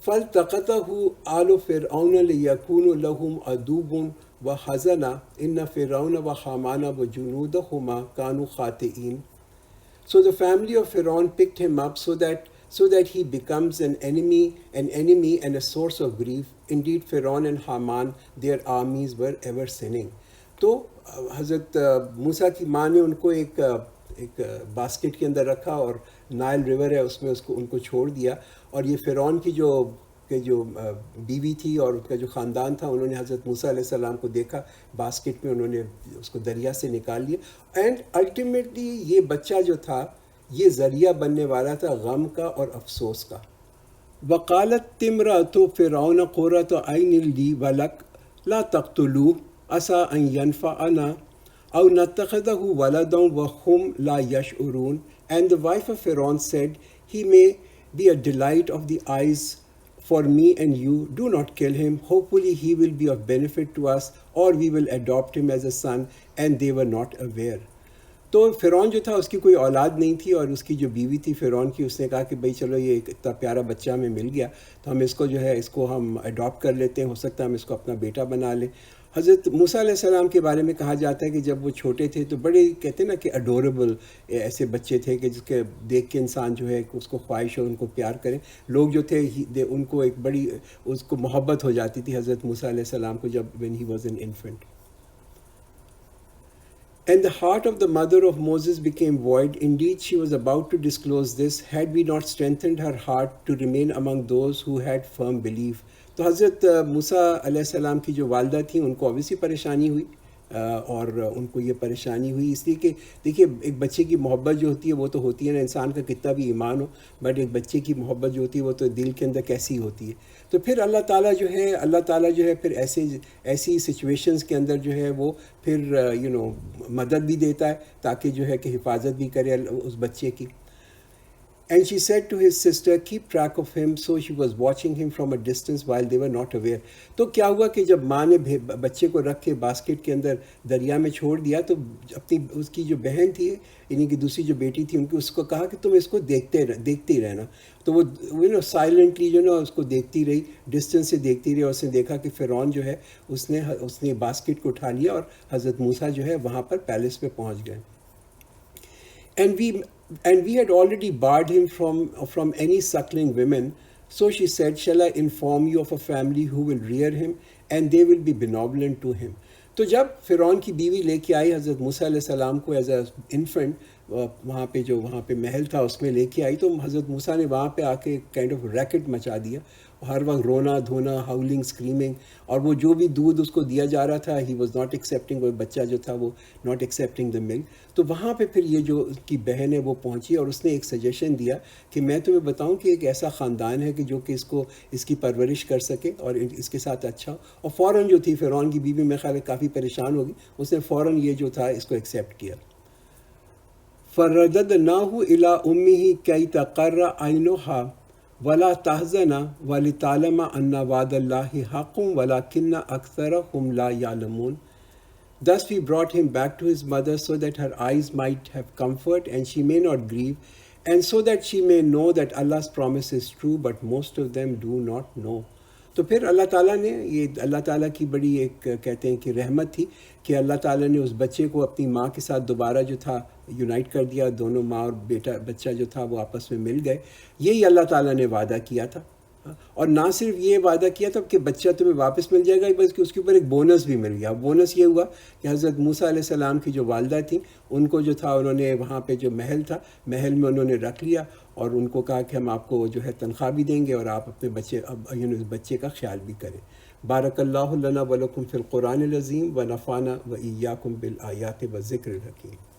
S1: فَالْتَقَطَهُ آلُ فِرْعَوْنَ لِيَكُونُ لَهُمْ عَدُوًّا وَحَزَنًا إِنَّ فِرْعَوْنَ وَحَامَانَ وَجُنُودَهُمَا كَانُوا خَاطِئِينَ. So the family of Pharaoh picked him up so that he becomes an enemy and a source of grief. Indeed, Pharaoh and Haman, their armies were ever sinning. تو حضرت موسیٰ کی ماں نے ان کو ایک باسکٹ کے اندر رکھا اور نائل ریور ہے اس میں ان کو چھوڑ دیا. اور یہ فرعون کی جو بیوی تھی اور اس کا جو خاندان تھا، انہوں نے حضرت موسیٰ علیہ السلام کو دیکھا باسکٹ میں، انہوں نے اس کو دریا سے نکال لیا. اینڈ الٹیمیٹلی یہ بچہ جو تھا یہ ذریعہ بننے والا تھا غم کا اور افسوس کا. وقالت امرأۃ فرعون قرۃ عین لی ولک لا تقتلوہ عسیٰ ان ینفعنا او نتخذہ ولدا وہم لا یشعرون. And the wife of Pharaoh said, he may be a delight of the eyes for me and you. Do not kill him. Hopefully he will be of benefit to us, or we will adopt him as a son. And they were not aware. تو فرعون جو تھا اس کی کوئی اولاد نہیں تھی، اور اس کی جو بیوی تھی فرعون کی، اس نے کہا کہ بھئی چلو یہ اتنا پیارا بچہ ہمیں مل گیا تو ہم اس کو جو ہے اس کو ہم اڈاپٹ کر لیتے ہیں، ہو سکتا ہے ہم اس کو اپنا بیٹا بنا لیں. حضرت موسیٰ علیہ السلام کے بارے میں کہا جاتا ہے کہ جب وہ چھوٹے تھے تو بڑے کہتے ہیں نا کہ اڈوریبل ایسے بچے تھے کہ جس کے دیکھ کے انسان جو ہے اس کو خواہش ہو ان کو پیار کریں. لوگ جو تھے ان کو ایک بڑی اس کو محبت ہو جاتی تھی حضرت موسیٰ علیہ السلام کو جب when he was an infant. And the heart of the mother of Moses became void. Indeed, she was about to disclose this, had we not strengthened her heart to remain among those who had firm belief. تو حضرت موسیٰ علیہ السلام کی جو والدہ تھیں ان کو obviously پریشانی ہوئی، اور ان کو یہ پریشانی ہوئی اس لیے کہ دیکھیے ایک بچے کی محبت جو ہوتی ہے وہ تو ہوتی ہے نا، انسان کا کتنا بھی ایمان ہو، بٹ ایک بچے کی محبت جو ہوتی ہے وہ تو دل کے اندر کیسی ہوتی ہے. تو پھر اللہ تعالیٰ جو ہے پھر ایسی سچویشنز کے اندر جو ہے وہ پھر مدد بھی دیتا ہے تاکہ جو ہے کہ حفاظت بھی کرے اس بچے کی. And she said to his sister, keep track of him. So she was watching him from a distance while they were not aware. تو کیا ہوا کہ جب ماں نے بچے کو رکھ کے باسکٹ کے اندر دریا میں چھوڑ دیا تو اپنی اس کی جو بہن تھی یعنی کہ دوسری جو بیٹی تھی ان کی اس کو کہا کہ تم اس کو دیکھتے ہی رہنا. تو وہ سائلنٹلی جو نا اس کو دیکھتی رہی، ڈسٹینس سے دیکھتی رہی، اور اس نے دیکھا کہ فرعون جو ہے اس نے باسکٹ کو اٹھا لیا اور حضرت موسیٰ جو ہے وہاں پر پیلس پہ پہنچ گئے. And we had already barred him from any suckling women. So she said, shall I inform you of a family who will rear him, and they will be benevolent to him. تو جب فرعون کی بیوی لے کے آئی حضرت موسیٰ علیہ السلام کو ایز اے انفنٹ وہاں پہ محل تھا اس میں لے کے آئی، تو حضرت موسیٰ نے وہاں پہ آ کے کائنڈ آف ریکٹ مچا دیا، ہر وقت رونا دھونا، ہاؤلنگ، اسکریمنگ، اور وہ جو بھی دودھ اس کو دیا جا رہا تھا ہی واز ناٹ ایکسیپٹنگ، وہ بچہ جو تھا وہ ناٹ ایکسیپٹنگ دا ملک. تو وہاں پہ پھر یہ جو اس کی بہن ہے وہ پہنچی اور اس نے ایک سجیشن دیا کہ میں تمہیں بتاؤں کہ ایک ایسا خاندان ہے کہ جو کہ اس کی پرورش کر سکے اور اس کے ساتھ اچھا ہو. اور فوراً جو تھی فرعون کی بیوی میں خیال ہے کافی پریشان ہوگی، اس نے فوراً یہ جو تھا اس کو ایکسیپٹ کیا. فَرَدَدْنَاهُ إِلَىٰ أُمِّهِ كَيْ تَقَرَّ عَيْنُهَا وَلَا تَحْزَنَ وَلِتَعْلَمَ أَنَّ وَعْدَ اللَّهِ حَقٌّ وَلَٰكِنَّ أَكْثَرَهُمْ لَا يَعْلَمُونَ. Thus we brought him back to his mother so that her eyes might have comfort and she may not grieve. and so that she may know that Allah's promise is true, but most of them do not know. تو پھر اللہ تعالیٰ نے یہ اللہ تعالیٰ کی بڑی ایک کہتے ہیں کہ رحمت تھی کہ اللہ تعالیٰ نے اس بچے کو اپنی ماں کے ساتھ دوبارہ جو تھا یونائٹ کر دیا، دونوں ماں اور بچہ جو تھا وہ آپس میں مل گئے. یہی اللہ تعالیٰ نے وعدہ کیا تھا. اور نہ صرف یہ وعدہ کیا تھا کہ بچہ تمہیں واپس مل جائے گا، بلکہ اس کے اوپر ایک بونس بھی مل گیا. بونس یہ ہوا کہ حضرت موسیٰ علیہ السلام کی جو والدہ تھیں ان کو جو تھا انہوں نے وہاں پہ جو محل تھا، محل میں انہوں نے رکھ لیا اور ان کو کہا کہ ہم آپ کو جو ہے تنخواہ بھی دیں گے اور آپ اپنے بچے کا خیال بھی کریں. بارک اللہ لنا ولکم فی القرآن العظیم ونفعنا وإیاکم بالآیات والذکر الحکیم.